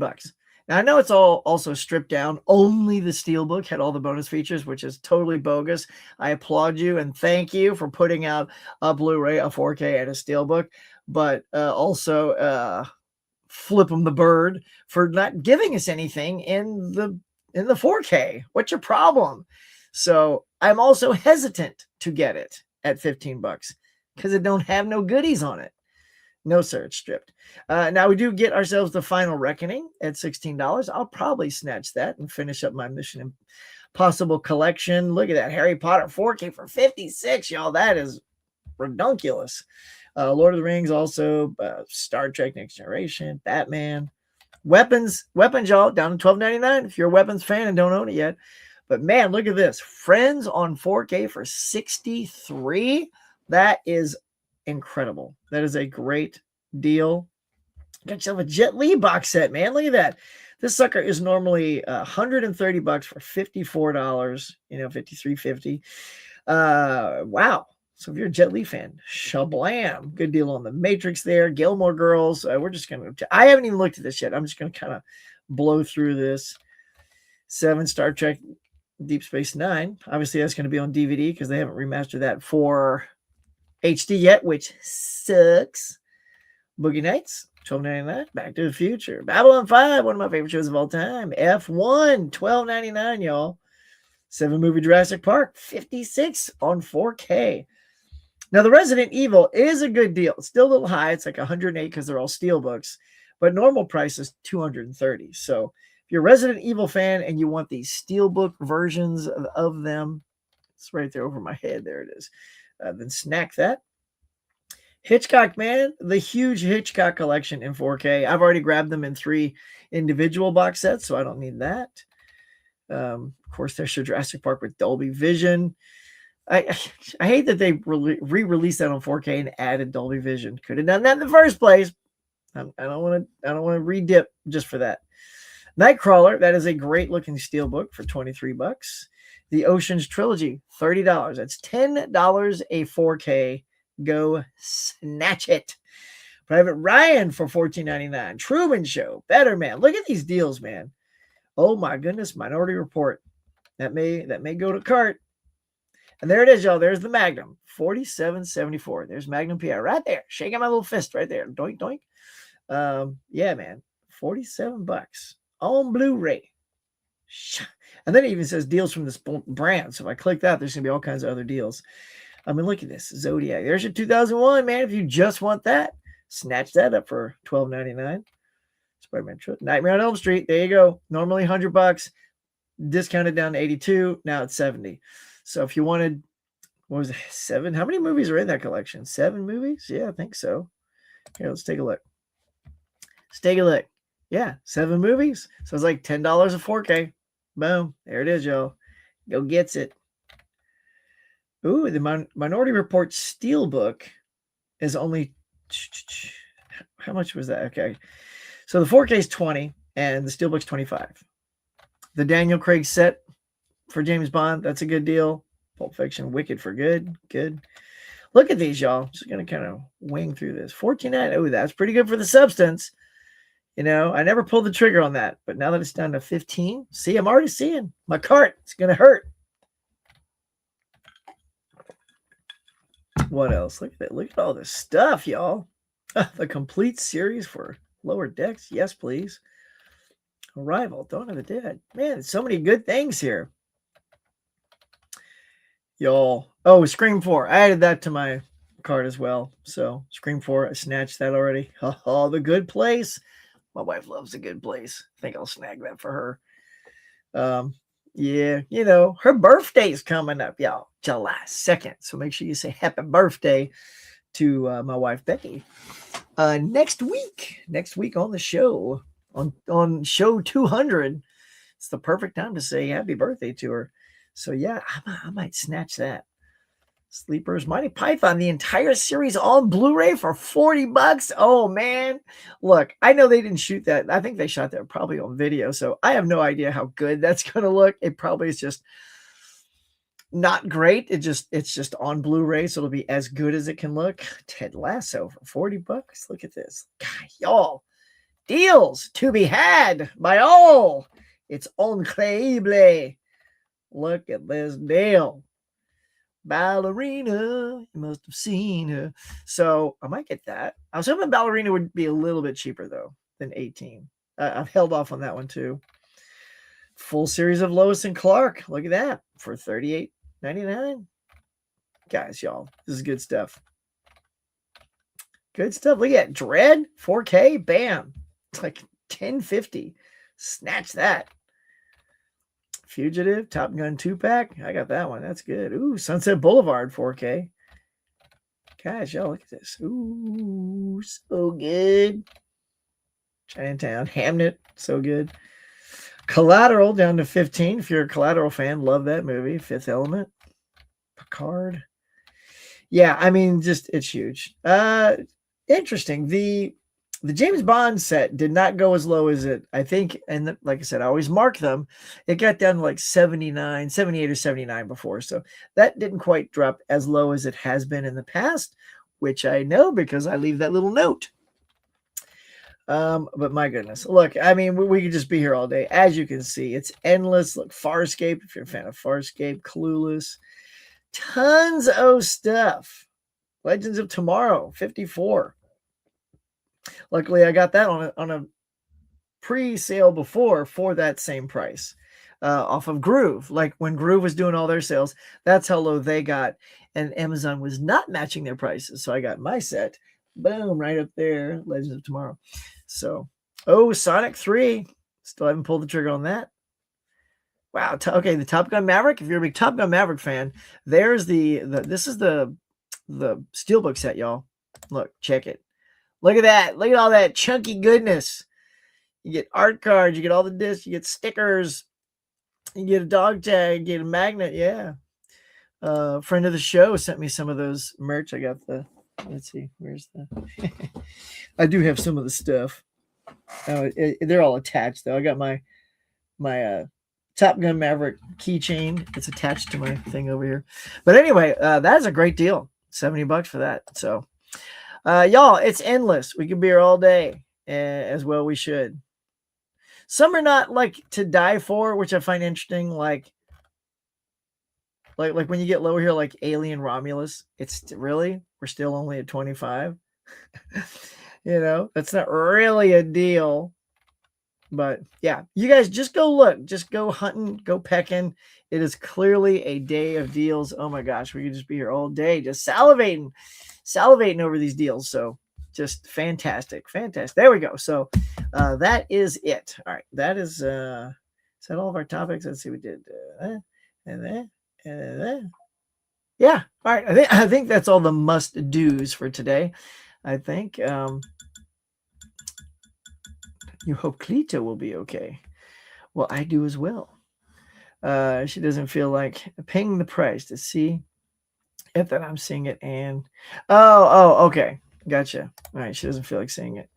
Now, I know it's all also stripped down. Only the Steelbook had all the bonus features, which is totally bogus. I applaud you and thank you for putting out a Blu-ray, a 4K, and a Steelbook. But also flip them the bird for not giving us anything in the 4K. What's your problem? So I'm also hesitant to get it at $15 because it don't have no goodies on it. No, sir, it's stripped. Now we do get ourselves the Final Reckoning at $16. I'll probably snatch that and finish up my Mission Impossible collection. Look at that Harry Potter 4K for $56, y'all. That is redunculous. Lord of the Rings, also Star Trek Next Generation, Batman, weapons, y'all, down to $12.99 if you're a weapons fan and don't own it yet. But man, look at this. Friends on 4K for $63. That is incredible. That is a great deal. Got yourself a Jet Li box set, man. Look at that. This sucker is normally $130 for $54, $53.50. Wow. So if you're a Jet Li fan, shablam. Good deal on the Matrix there. Gilmore Girls. We're just going to, I haven't even looked at this yet. I'm just going to kind of blow through this. 7 Star Trek Deep Space Nine. Obviously, that's going to be on DVD because they haven't remastered that for HD yet, which sucks. Boogie Nights, $12.99. Back to the Future. Babylon 5, one of my favorite shows of all time. F1, $12.99, y'all. 7-movie Jurassic Park, $56 on 4K. Now, the Resident Evil is a good deal. It's still a little high. It's like $108 because they're all steel books, but normal price is $230. So if you're a Resident Evil fan and you want these steelbook versions of them, it's right there over my head. There it is. Then snack that. Hitchcock, man, the huge Hitchcock collection in 4K. I've already grabbed them in 3 individual box sets, so I don't need that. Of course, there's your Jurassic Park with Dolby Vision. I hate that they re-released that on 4K and added Dolby Vision. Could have done that in the first place. I don't want to re-dip just for that. Nightcrawler, that is a great looking steelbook for $23. The Oceans Trilogy, $30. That's $10 a 4K. Go snatch it. Private Ryan for $14.99. Truman Show, Better Man. Look at these deals, man. Oh my goodness, Minority Report. That may go to cart. And there it is, y'all. There's the Magnum, $47.74. There's Magnum PI right there. Shaking my little fist right there. Doink, doink. Yeah, man. $47 on Blu-ray. And then it even says deals from this brand. So if I click that, there's going to be all kinds of other deals. I mean, look at this. Zodiac. There's your 2001, man. If you just want that, snatch that up for $12.99. Spider-Man Nightmare on Elm Street. There you go. Normally $100. Discounted down to $82. Now it's $70. So if you wanted, what was it, 7? How many movies are in that collection? 7 movies? Yeah, I think so. Here, let's take a look. Let's take a look. Yeah, 7 movies. So it's like $10 a 4K. Boom. There it is, y'all. Go gets it. Ooh, the Minority Report Steelbook is only, how much was that? Okay. So the 4K is $20 and the Steelbook's $25. The Daniel Craig set for James Bond, that's a good deal. Pulp Fiction, Wicked for good. Good. Look at these, y'all. Just going to kind of wing through this. $14.99. Oh, that's pretty good for the substance. You know, I never pulled the trigger on that, but now that it's down to $15, see, I'm already seeing my cart. It's going to hurt. What else? Look at that. Look at all this stuff, y'all. The complete series for Lower Decks. Yes, please. Arrival, Dawn of the Dead. Man, so many good things here. Y'all. Oh, Scream 4. I added that to my card as well. So Scream 4, I snatched that already. Oh, The Good Place. My wife loves The Good Place. I think I'll snag that for her. Yeah, you know, her birthday's coming up, y'all. July 2nd. So make sure you say happy birthday to my wife, Becky. Next week on the show, on show 200, it's the perfect time to say happy birthday to her. So yeah, I might snatch that. Sleepers, Monty Python, the entire series on Blu-ray for $40. Oh man, look, I know they didn't shoot that. I think they shot that probably on video, so I have no idea how good that's gonna look. It probably is just not great. It's just on Blu-ray, so it'll be as good as it can look. Ted Lasso for $40. Look at this, God, y'all. Deals to be had by all. It's incredible. Look at this deal. Ballerina, you must have seen her. So I might get that. I was hoping Ballerina would be a little bit cheaper though than 18. I've held off on that one too. Full series of Lois and Clark. Look at that for $38.99. Guys, y'all, this is good stuff. Good stuff. Look at Dread 4K. Bam. It's like $10.50. Snatch that. Fugitive, Top Gun 2-pack. I got that one. That's good. Ooh, Sunset Boulevard 4K. Guys, y'all, look at this. Ooh, so good. Chinatown, Hamnet, so good. Collateral down to 15. If you're a Collateral fan, love that movie. Fifth Element. Picard. Yeah, I mean, just it's huge. Interesting. The James Bond set did not go as low as it, I think, and like I said, I always mark them. It got down to like 78 or 79 before. So that didn't quite drop as low as it has been in the past, which I know because I leave that little note. But my goodness, look, I mean, we could just be here all day. As you can see, it's endless. Look, Farscape, if you're a fan of Farscape, Clueless, tons of stuff. Legends of Tomorrow, 54. Luckily, I got that on a pre-sale before for that same price off of Groove. Like when Groove was doing all their sales, that's how low they got. And Amazon was not matching their prices. So I got my set, boom, right up there, Legends of Tomorrow. So, oh, Sonic 3. Still haven't pulled the trigger on that. Wow. Okay, the Top Gun Maverick. If you're a big Top Gun Maverick fan, there's this is the Steelbook set, y'all. Look, check it. Look at that. Look at all that chunky goodness. You get art cards, you get all the discs, you get stickers, you get a dog tag, you get a magnet. Yeah. Friend of the show sent me some of those merch. I got let's see, where's the I do have some of the stuff. They're all attached though. I got my Top Gun Maverick keychain. It's attached to my thing over here. But anyway, that's a great deal. $70 for that. So y'all, it's endless. We could be here all day. As well we should. Some are not like to die for, which I find interesting. Like when you get lower here, like Alien Romulus, it's really, we're still only at 25. That's not really a deal. But yeah, you guys just go look, just go hunting, go pecking. It is clearly a day of deals. Oh my gosh, we could just be here all day, just salivating over these deals. So just fantastic. There we go. So that is it. All right, that is that all of our topics? Let's see, we did yeah. All right, I think that's all the must do's for today. I think. You hope Cleta will be okay. Well, I do as well. She doesn't feel like paying the price to see if that I'm seeing it. And okay, gotcha. All right, she doesn't feel like seeing it.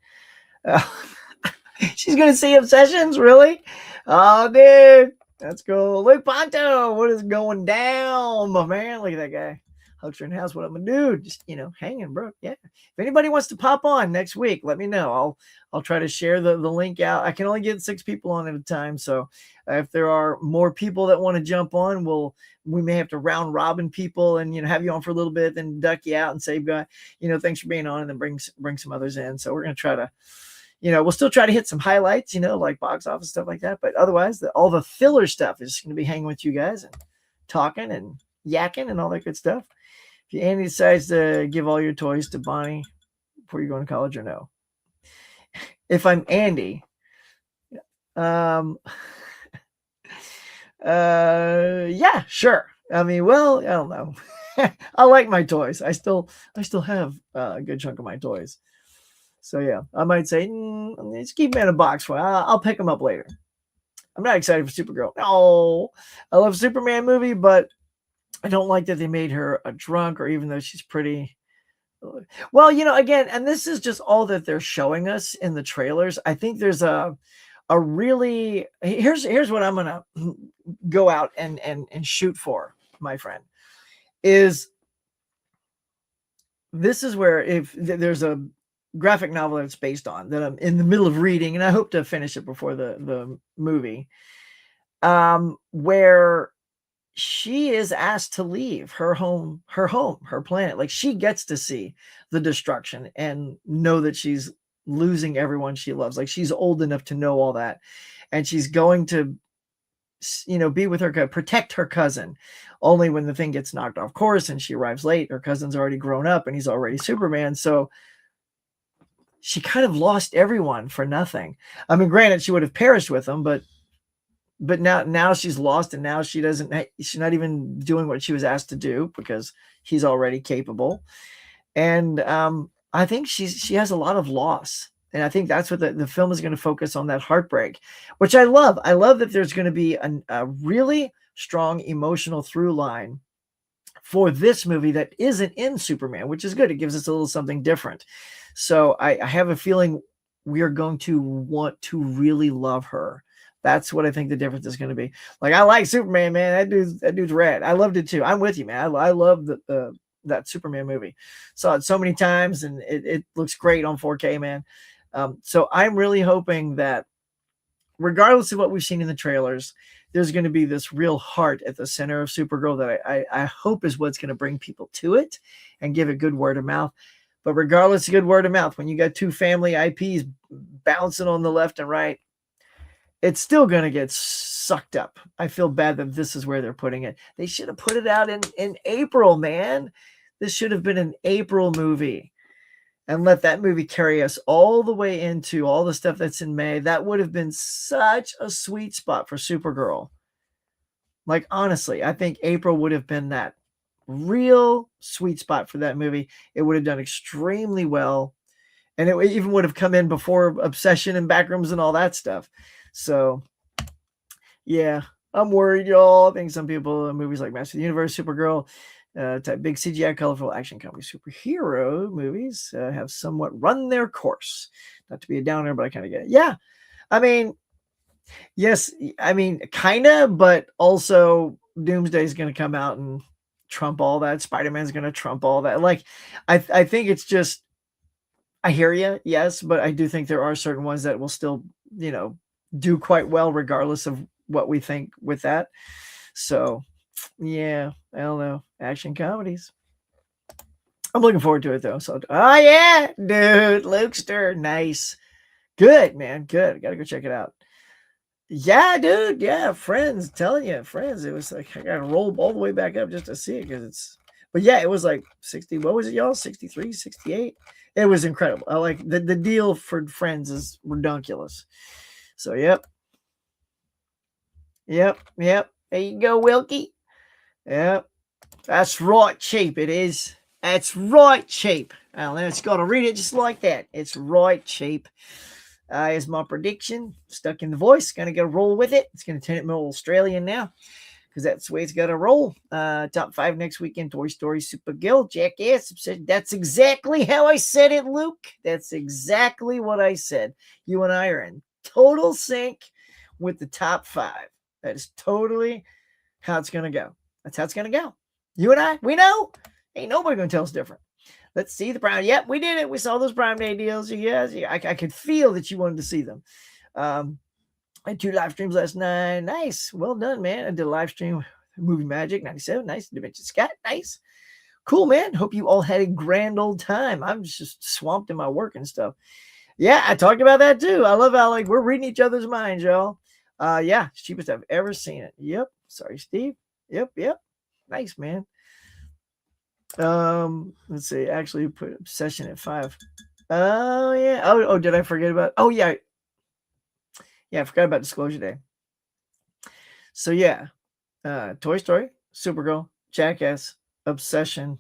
She's gonna see Obsessions, really? Oh, dude, let's go. Luke Ponto, what is going down, my man? Look at that guy. Huckster in house, what I'm gonna do? Just hanging, bro. Yeah. If anybody wants to pop on next week, let me know. I'll try to share the link out. I can only get 6 people on at a time, so if there are more people that want to jump on, we may have to round robin people and have you on for a little bit, then duck you out and say, thanks for being on, and then bring some others in. So we're gonna try to, we'll still try to hit some highlights, like box office stuff like that. But otherwise, all the filler stuff is gonna be hanging with you guys and talking and yakking and all that good stuff. If Andy decides to give all your toys to Bonnie before you go to college or no. If I'm Andy, yeah, sure. I mean, well, I don't know. I like my toys. I still have a good chunk of my toys. So yeah, I might say, let's keep them in a box for. I'll pick them up later. I'm not excited for Supergirl. No, I love Superman movie, but I don't like that they made her a drunk, or even though she's pretty. Well, again, and this is just all that they're showing us in the trailers. I think there's a really, here's what I'm gonna go out and shoot for, my friend. This is where, if there's a graphic novel that it's based on that I'm in the middle of reading, and I hope to finish it before the movie, where she is asked to leave her home, her planet. Like, she gets to see the destruction and know that she's losing everyone she loves. Like, she's old enough to know all that, and she's going to be with her, protect her cousin. Only when the thing gets knocked off course and she arrives late, her cousin's already grown up and he's already Superman. So she kind of lost everyone for nothing. I mean, granted, she would have perished with them, but now she's lost, and now she's not even doing what she was asked to do because he's already capable. And I think she has a lot of loss. And I think that's what the film is going to focus on, that heartbreak, which I love. I love that there's going to be a really strong emotional through line for this movie that isn't in Superman, which is good. It gives us a little something different. So I have a feeling we are going to want to really love her. That's what I think the difference is going to be. Like, I like Superman, man. That dude's rad. I loved it too. I'm with you, man. I love that Superman movie. Saw it so many times, and it looks great on 4K, man. So I'm really hoping that, regardless of what we've seen in the trailers, there's going to be this real heart at the center of Supergirl that I hope is what's going to bring people to it and give it good word of mouth. But regardless of good word of mouth, when you got two family IPs bouncing on the left and right, it's still going to get sucked up. I feel bad that this is where they're putting it. They should have put it out in April, man. This should have been an April movie and let that movie carry us all the way into all the stuff that's in May. That would have been such a sweet spot for Supergirl. Like, honestly, I think April would have been that real sweet spot for that movie. It would have done extremely well. And it even would have come in before Obsession and Backrooms and all that stuff. So, yeah, I'm worried, y'all. I think some people in movies like Master of the Universe, Supergirl, type big CGI, colorful action comedy superhero movies have somewhat run their course. Not to be a downer, but I kind of get it. Yeah, I mean, yes, I mean, kind of, but also Doomsday is going to come out and trump all that. Spider-Man's going to trump all that. Like, I think it's just, I hear you, yes, but I do think there are certain ones that will still, do quite well regardless of what we think with that. So, yeah, I don't know. Action comedies. I'm looking forward to it though. So, oh yeah, dude, Lukester, nice, good, man, good. Gotta go check it out. Yeah, dude, yeah, Friends, telling you, Friends. It was like I gotta roll all the way back up just to see it because it's. But yeah, it was like 60. What was it, y'all? 63, 68. It was incredible. I like the deal for Friends is redonkulous. So yep. There you go, Wilkie. Yep. That's right, cheap. It is. That's right, cheap. Well, then it's got to read it just like that. It's right, cheap. Is my prediction. Stuck in the voice. Gonna go roll with it. It's gonna turn it more Australian now. Because that's the way it's got to roll. Top 5 next weekend. Toy Story, Supergirl, Jackass. That's exactly how I said it, Luke. That's exactly what I said. You and I are in total sync with the top 5. That is totally how it's going to go. That's how it's going to go. You and I, we know. Ain't nobody going to tell us different. Let's see the Prime. Yep, we did it. We saw those Prime Day deals. Yes, I could feel that you wanted to see them. I had 2 live streams last night. Nice. Well done, man. I did a live stream. Movie Magic 97. Nice. Dimension Scott. Nice. Cool, man. Hope you all had a grand old time. I'm just swamped in my work and stuff. Yeah, I talked about that too. I love how we're reading each other's minds, y'all. Yeah, it's cheapest I've ever seen it. Yep. Sorry, Steve. Yep. Nice, man. Let's see. Actually put Obsession at 5. Oh yeah. Oh, did I forget about? Oh yeah. Yeah, I forgot about Disclosure Day. So yeah, Toy Story, Supergirl, Jackass, Obsession.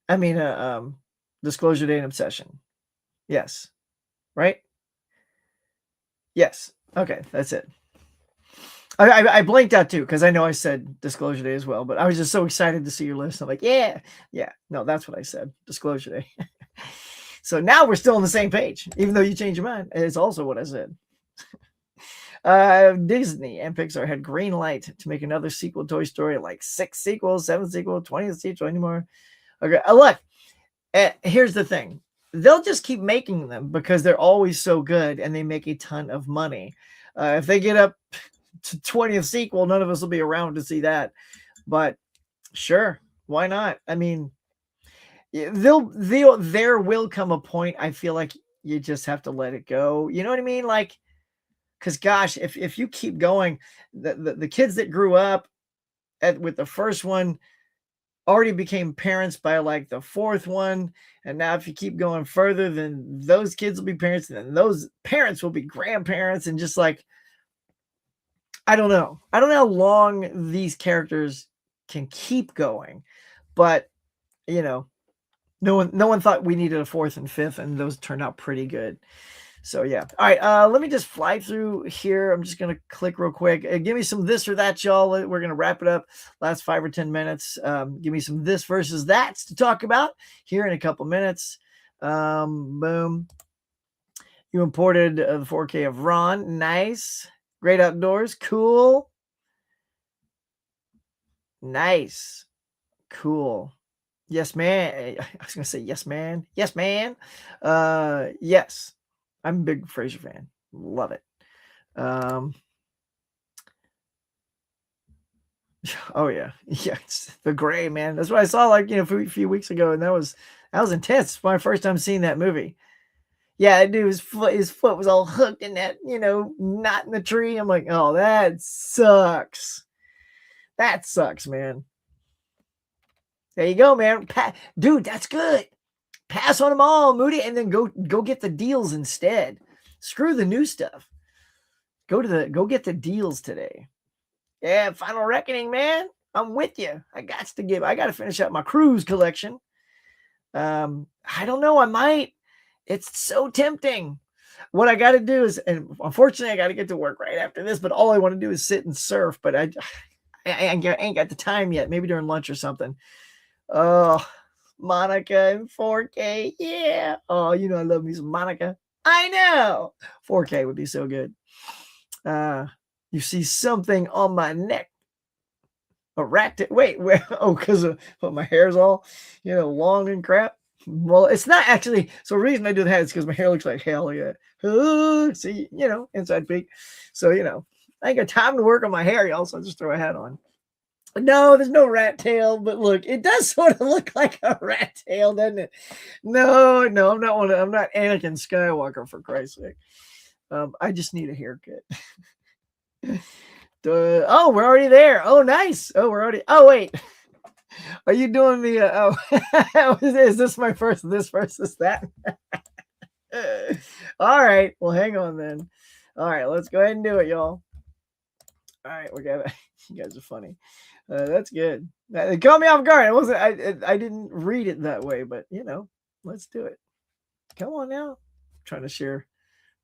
Disclosure Day and Obsession. Yes. Right? Yes. Okay, that's it. I blanked out too because I know I said Disclosure Day as well, but I was just so excited to see your list. I'm like, yeah. No, that's what I said. Disclosure Day. So now we're still on the same page, even though you changed your mind. It's also what I said. Disney and Pixar had green light to make another sequel to Toy Story, like 6 sequels, 7 sequels, 20 sequels anymore. Okay, look, here's the thing. They'll just keep making them because they're always so good and they make a ton of money. If they get up to 20th sequel, none of us will be around to see that. But sure, why not? I mean, there will come a point, I feel like you just have to let it go. You know what I mean? Like, because gosh, if you keep going, the kids that grew up with the first one already became parents by like the 4th one. And now if you keep going further, then those kids will be parents, and then those parents will be grandparents, and just like, I don't know how long these characters can keep going, but no one thought we needed a 4th and 5th, and those turned out pretty good. So yeah. All right. Let me just fly through here. I'm just going to click real quick. Give me some this or that, y'all. We're going to wrap it up. Last 5 or 10 minutes. Give me some this versus that's to talk about here in a couple minutes. Boom. You imported the 4K of Ron. Nice. Great Outdoors. Cool. Nice. Cool. Yes, man. I was going to say yes, man. Yes, man. Yes. I'm a big Frasier fan. Love it. Oh yeah. Yeah. It's the gray, man. That's what I saw a few weeks ago. And that was That was intense. My first time seeing that movie. Yeah, that dude, his foot was all hooked in that, knot in the tree. I'm like, oh, that sucks. That sucks, man. There you go, man. Dude, that's good. Pass on them all, Moody, and then go get the deals instead. Screw the new stuff. Go get the deals today. Yeah, Final Reckoning, man. I'm with you. I got to finish up my cruise collection. I don't know. I might. It's so tempting. What I got to do is, and unfortunately, I got to get to work right after this. But all I want to do is sit and surf. But I ain't got the time yet. Maybe during lunch or something. Oh, Monica in 4K. Yeah. Oh, I love me some Monica. I know. 4K would be so good. You see something on my neck. A rat. Wait. Oh, because my hair's all, long and crap. Well, it's not actually. So the reason I do that is because my hair looks like hell. Yeah. See, inside peek. So, I ain't got time to work on my hair, y'all. So I just throw a hat on. No, there's no rat tail, but look, it does sort of look like a rat tail, doesn't it? No, I'm not Anakin Skywalker, for Christ's sake. I just need a haircut. Oh, we're already there. Oh, nice. Oh, wait. Are you doing the is this my first this versus that? All right. Well, hang on then. All right, let's go ahead and do it, y'all. All right, we got it. You guys are funny. That's good. It caught me off guard. It wasn't. I didn't read it that way, but let's do it. Come on now. I'm trying to share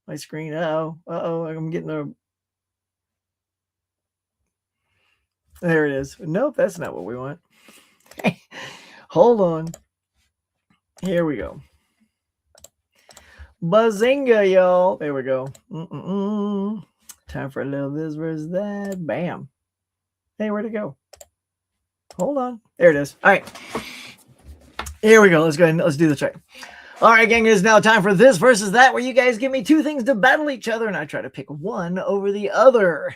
my screen. I'm getting a. There it is. Nope, that's not what we want. Hold on. Here we go. Bazinga, y'all. There we go. Time for a little this versus that. Bam. Hey, where'd it go? Hold on. There it is. All right. Here we go. Let's go ahead and let's do this right. All right, gang, it is now time for this versus that, where you guys give me two things to battle each other, and I try to pick one over the other.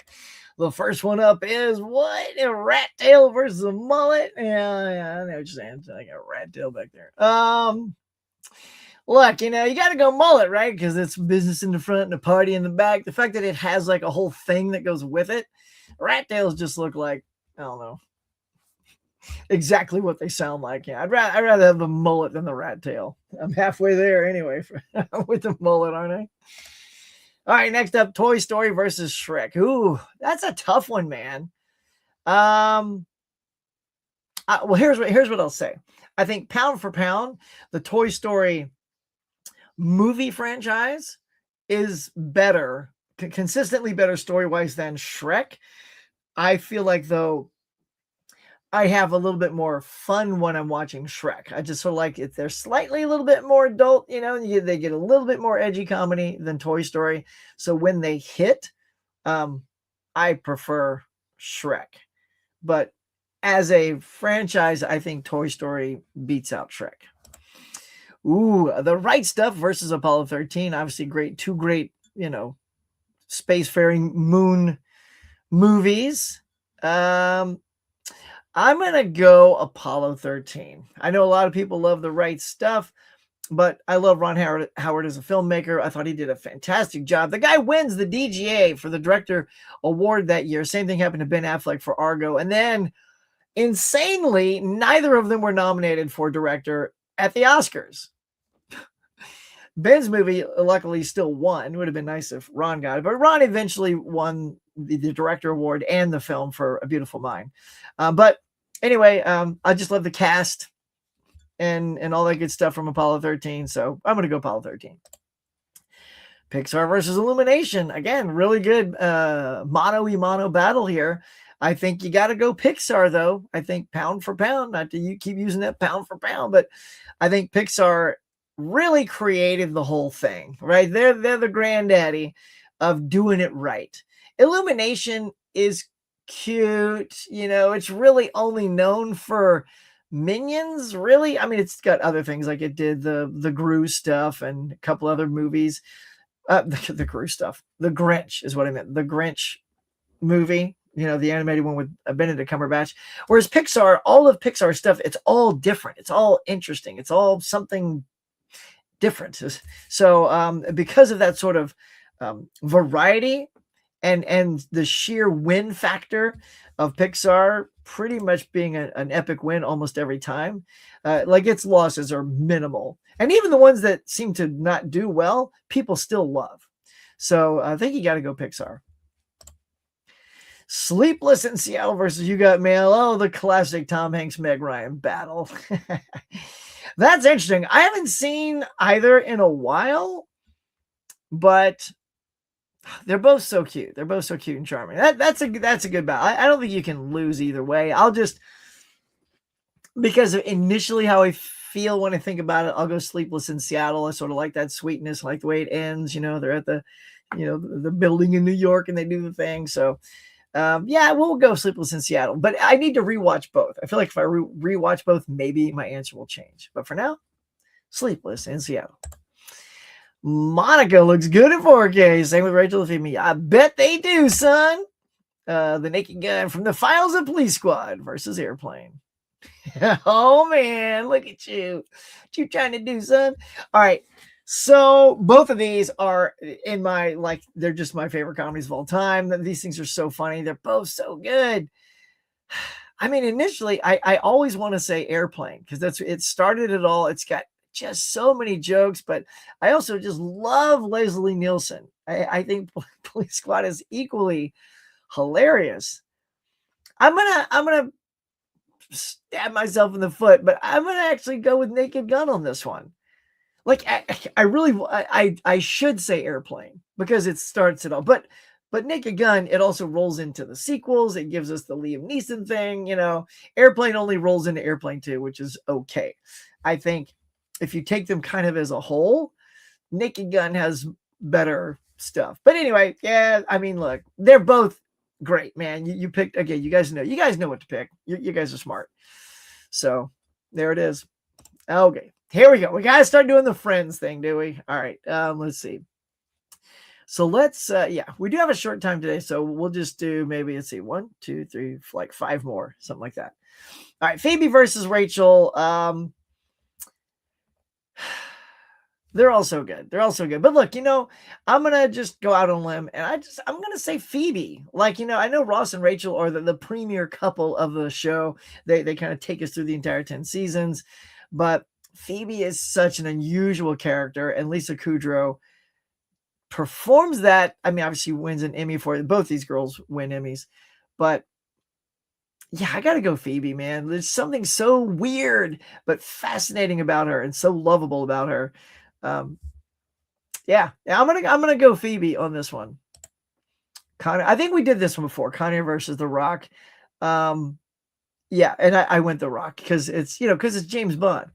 The first one up is what? A rat tail versus a mullet? Yeah, I know what you're saying. I got a rat tail back there. Look, you got to go mullet, right? Because it's business in the front and a party in the back. The fact that it has like a whole thing that goes with it. Rat tails just look like, I don't know, exactly what they sound like. Yeah, I'd rather have the mullet than the rat tail. I'm halfway there anyway with the mullet, aren't I? All right, next up, Toy Story versus Shrek. Ooh, that's a tough one, man. Well, here's what I'll say. I think pound for pound, the Toy Story movie franchise is better, consistently better story-wise than Shrek. I feel like, though, I have a little bit more fun when I'm watching Shrek. I just sort of like it. They're slightly a little bit more adult, they get a little bit more edgy comedy than Toy Story. So when they hit, I prefer Shrek. But as a franchise, I think Toy Story beats out Shrek. Ooh, The Right Stuff versus Apollo 13. Obviously two great, spacefaring moon movies. I'm going to go Apollo 13. I know a lot of people love The Right Stuff, but I love Ron Howard as a filmmaker. I thought he did a fantastic job. The guy wins the DGA for the director award that year. Same thing happened to Ben Affleck for Argo. And then, insanely, neither of them were nominated for director at the Oscars. Ben's movie, luckily, still won. It would have been nice if Ron got it. But Ron eventually won the director award and the film for A Beautiful Mind. But anyway, I just love the cast and all that good stuff from Apollo 13. So I'm going to go Apollo 13. Pixar versus Illumination. Again, really good mano-a-mano battle here. I think you got to go Pixar, though. I think pound for pound, not that you keep using that pound for pound, but I think Pixar really created the whole thing, right? They're the granddaddy of doing it right. Illumination is cute. It's really only known for Minions, really. I mean, it's got other things, like it did the Gru stuff and a couple other movies. The Gru stuff. The Grinch is what I meant. The Grinch movie. the animated one with Benedict Cumberbatch. Whereas Pixar, all of Pixar stuff, it's all different. It's all interesting. It's all something different. So because of that sort of variety and the sheer win factor of Pixar pretty much being an epic win almost every time, like its losses are minimal. And even the ones that seem to not do well, people still love. So I think you got to go Pixar. Sleepless in Seattle versus You Got Mail. Oh, the classic Tom Hanks, Meg Ryan battle. That's interesting. I haven't seen either in a while, but they're both so cute. They're both so cute and charming. That's a good battle. I don't think you can lose either way. I'll just, because of initially how I feel when I think about it, I'll go Sleepless in Seattle. I sort of like that sweetness, like the way it ends. They're at the, the building in New York and they do the thing. So yeah, we'll go Sleepless in Seattle, but I need to rewatch both. I feel like if I rewatch both, maybe my answer will change. But for now, Sleepless in Seattle. Monica looks good in 4K. Same with Rachel Femi. I bet they do, son. The Naked Gun from the Files of Police Squad versus Airplane. Oh man, look at you. What you trying to do, son? All right. So both of these are in my, they're just my favorite comedies of all time. These things are so funny. They're both so good. I mean, initially, I always want to say Airplane because it started it all. It's got just so many jokes, but I also just love Leslie Nielsen. I think Police Squad is equally hilarious. I'm gonna stab myself in the foot, but I'm gonna actually go with Naked Gun on this one. Like I should say Airplane because it starts it all, but Naked Gun, it also rolls into the sequels. It gives us the Liam Neeson thing, Airplane only rolls into Airplane 2, which is okay. I think if you take them kind of as a whole, Naked Gun has better stuff. But anyway, yeah, I mean, look, they're both great, man. You picked, okay, you guys know what to pick. You guys are smart. So there it is. Okay. Here we go. We got to start doing the Friends thing, do we? All right. Let's see. So let's, we do have a short time today. So we'll just do maybe, let's see, 1, 2, 3, like 5 more, something like that. All right. Phoebe versus Rachel. They're all so good. But look, I'm going to just go out on a limb and I'm going to say Phoebe. I know Ross and Rachel are the premier couple of the show. They kind of take us through the entire 10 seasons, but Phoebe is such an unusual character, and Lisa Kudrow performs that. I mean, obviously wins an Emmy for it. Both these girls win Emmys, but yeah, I got to go Phoebe, man. There's something so weird but fascinating about her and so lovable about her. Yeah, I'm gonna go Phoebe on this one. Connor, I think we did this one before. Connor versus The Rock. Yeah, and I went The Rock because it's James Bond.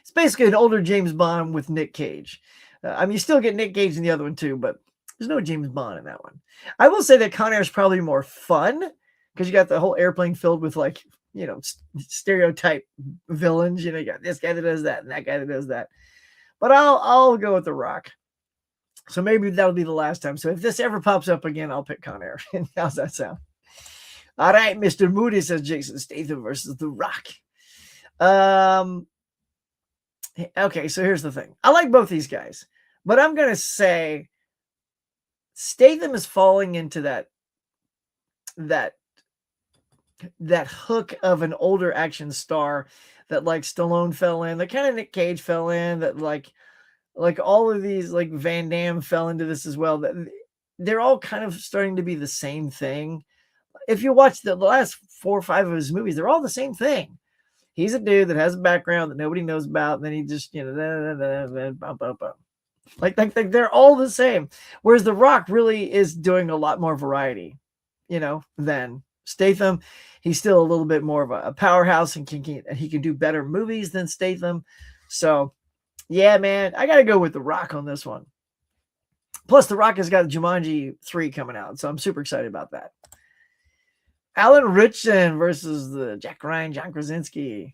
It's basically an older James Bond with Nick Cage. I mean, you still get Nick Cage in the other one too, but there's no James Bond in that one. I will say that Con Air is probably more fun because you got the whole airplane filled with stereotype villains. You got this guy that does that and that guy that does that. But I'll go with The Rock. So maybe that'll be the last time. So if this ever pops up again, I'll pick Con Air. How's that sound? All right, Mr. Moody says Jason Statham versus The Rock. Okay, so here's the thing. I like both these guys, but I'm going to say Statham is falling into that hook of an older action star that Stallone fell in, that kind of Nick Cage fell in, that like all of these, Van Damme fell into this as well. That they're all kind of starting to be the same thing. If you watch the last 4 or 5 of his movies, they're all the same thing. He's a dude that has a background that nobody knows about, and then he just, they're all the same. Whereas The Rock really is doing a lot more variety, than Statham. He's still a little bit more of a powerhouse and he can do better movies than Statham. So, yeah, man, I got to go with The Rock on this one. Plus, The Rock has got Jumanji 3 coming out, so I'm super excited about that. Alan Ritchson versus the Jack Ryan, John Krasinski.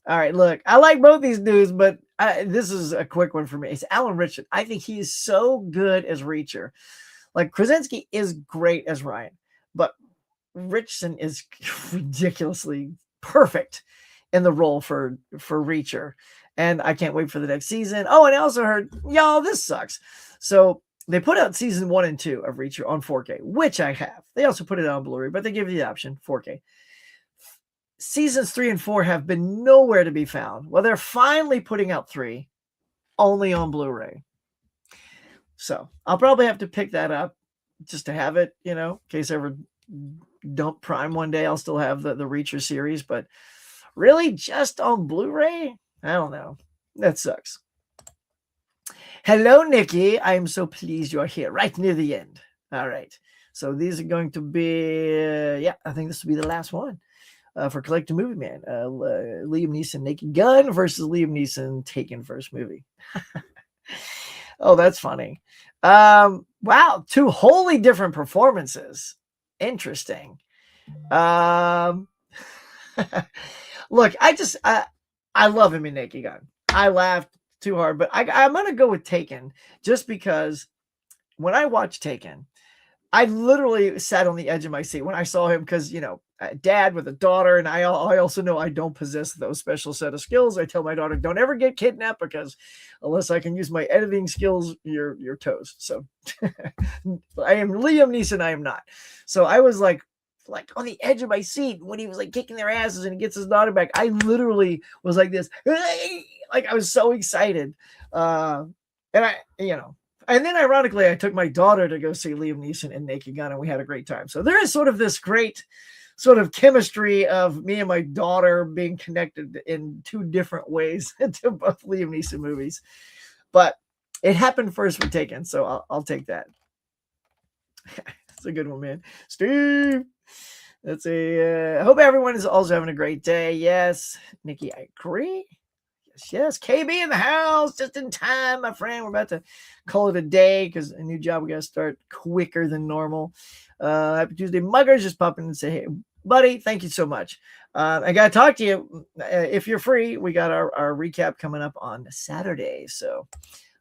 All right, look, I like both these dudes, but this is a quick one for me. It's Alan Ritchson. I think he is so good as Reacher. Krasinski is great as Ryan, but Richardson is ridiculously perfect in the role for Reacher. And I can't wait for the next season. Oh, and I also heard, y'all, this sucks. So they put out season 1 and 2 of Reacher on 4K, which I have. They also put it on Blu-ray, but they give you the option, 4K. Seasons 3 and 4 have been nowhere to be found. Well, they're finally putting out 3 only on Blu-ray. So I'll probably have to pick that up just to have it, you know, in case I ever dump Prime one day. I'll still have the Reacher series, but really just on Blu-ray? I don't know. That sucks. Hello, Nikki. I am so pleased you are here right near the end. All right. So these are going to be, I think this will be the last one for Collector Movie Man. Liam Neeson Naked Gun versus Liam Neeson Taken first movie. Oh, that's funny. Wow. 2 wholly different performances. Interesting. Look, I love him in Naked Gun. I laughed too hard, but I'm going to go with Taken just because when I watched Taken, I literally sat on the edge of my seat when I saw him because, you know, dad with a daughter, and I also know I don't possess those special set of skills. I tell my daughter, don't ever get kidnapped because unless I can use my editing skills, you're toast. So I am Liam Neeson. I am not. So I was like on the edge of my seat when he was like kicking their asses and he gets his daughter back. I literally was like this, like I was so excited. And then ironically, I took my daughter to go see Liam Neeson in Naked Gun, and we had a great time. So there is sort of this great sort of chemistry of me and my daughter being connected in 2 different ways to both Liam Neeson movies. But it happened first with Taken, so I'll take that. It's a good one, man. Steve, let's see. I hope everyone is also having a great day. Yes, Nikki, I agree. Yes, KB in the house, just in time, my friend. We're about to call it a day because a new job, we got to start quicker than normal. Happy Tuesday. Muggers just pop in and say, hey, buddy, thank you so much. I got to talk to you. If you're free, we got our recap coming up on Saturday. So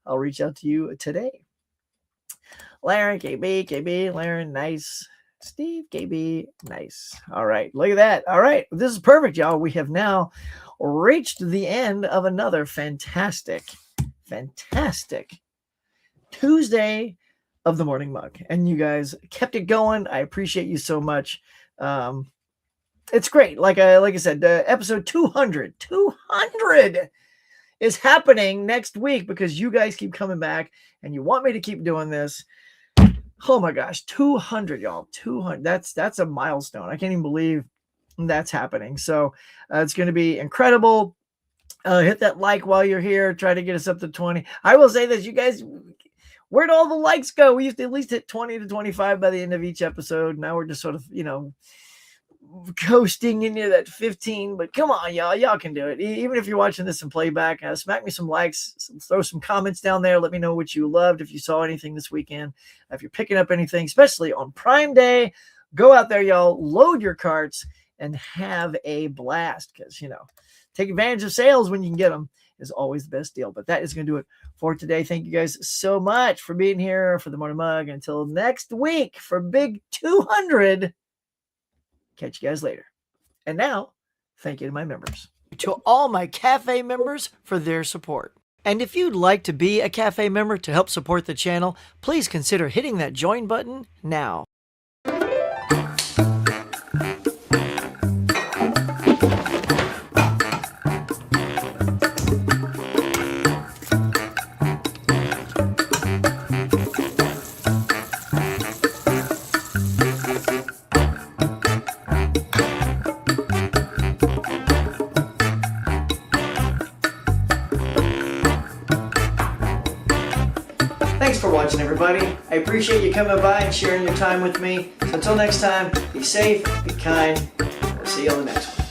I'll reach out to you today. Laren, KB, Laren, nice. Steve, KB, nice. All right, look at that. All right, this is perfect, y'all. We have now reached the end of another fantastic Tuesday of the Morning Mug. And you guys kept it going. I appreciate you so much. It's great. Like I said, episode 200 is happening next week because you guys keep coming back and you want me to keep doing this. Oh my gosh, 200, y'all. 200. That's a milestone. I can't even believe that's happening. So it's going to be incredible. Hit that like while you're here. Try to get us up to 20. I will say this, you guys, where'd all the likes go? We used to at least hit 20 to 25 by the end of each episode. Now we're just sort of, coasting into that 15, but come on, y'all can do it. Even if you're watching this in playback, smack me some likes, throw some comments down there. Let me know what you loved. If you saw anything this weekend, if you're picking up anything, especially on Prime Day, go out there, y'all, load your carts and have a blast because, take advantage of sales when you can get them is always the best deal. But that is going to do it for today. Thank you guys so much for being here for the Morning Mug. Until next week for Big 200. Catch you guys later. And now, thank you to my members. To all my Cafe members for their support. And if you'd like to be a Cafe member to help support the channel, please consider hitting that join button now. Thanks for watching, everybody. I appreciate you coming by and sharing your time with me. So until next time, be safe, be kind. We'll see you on the next one.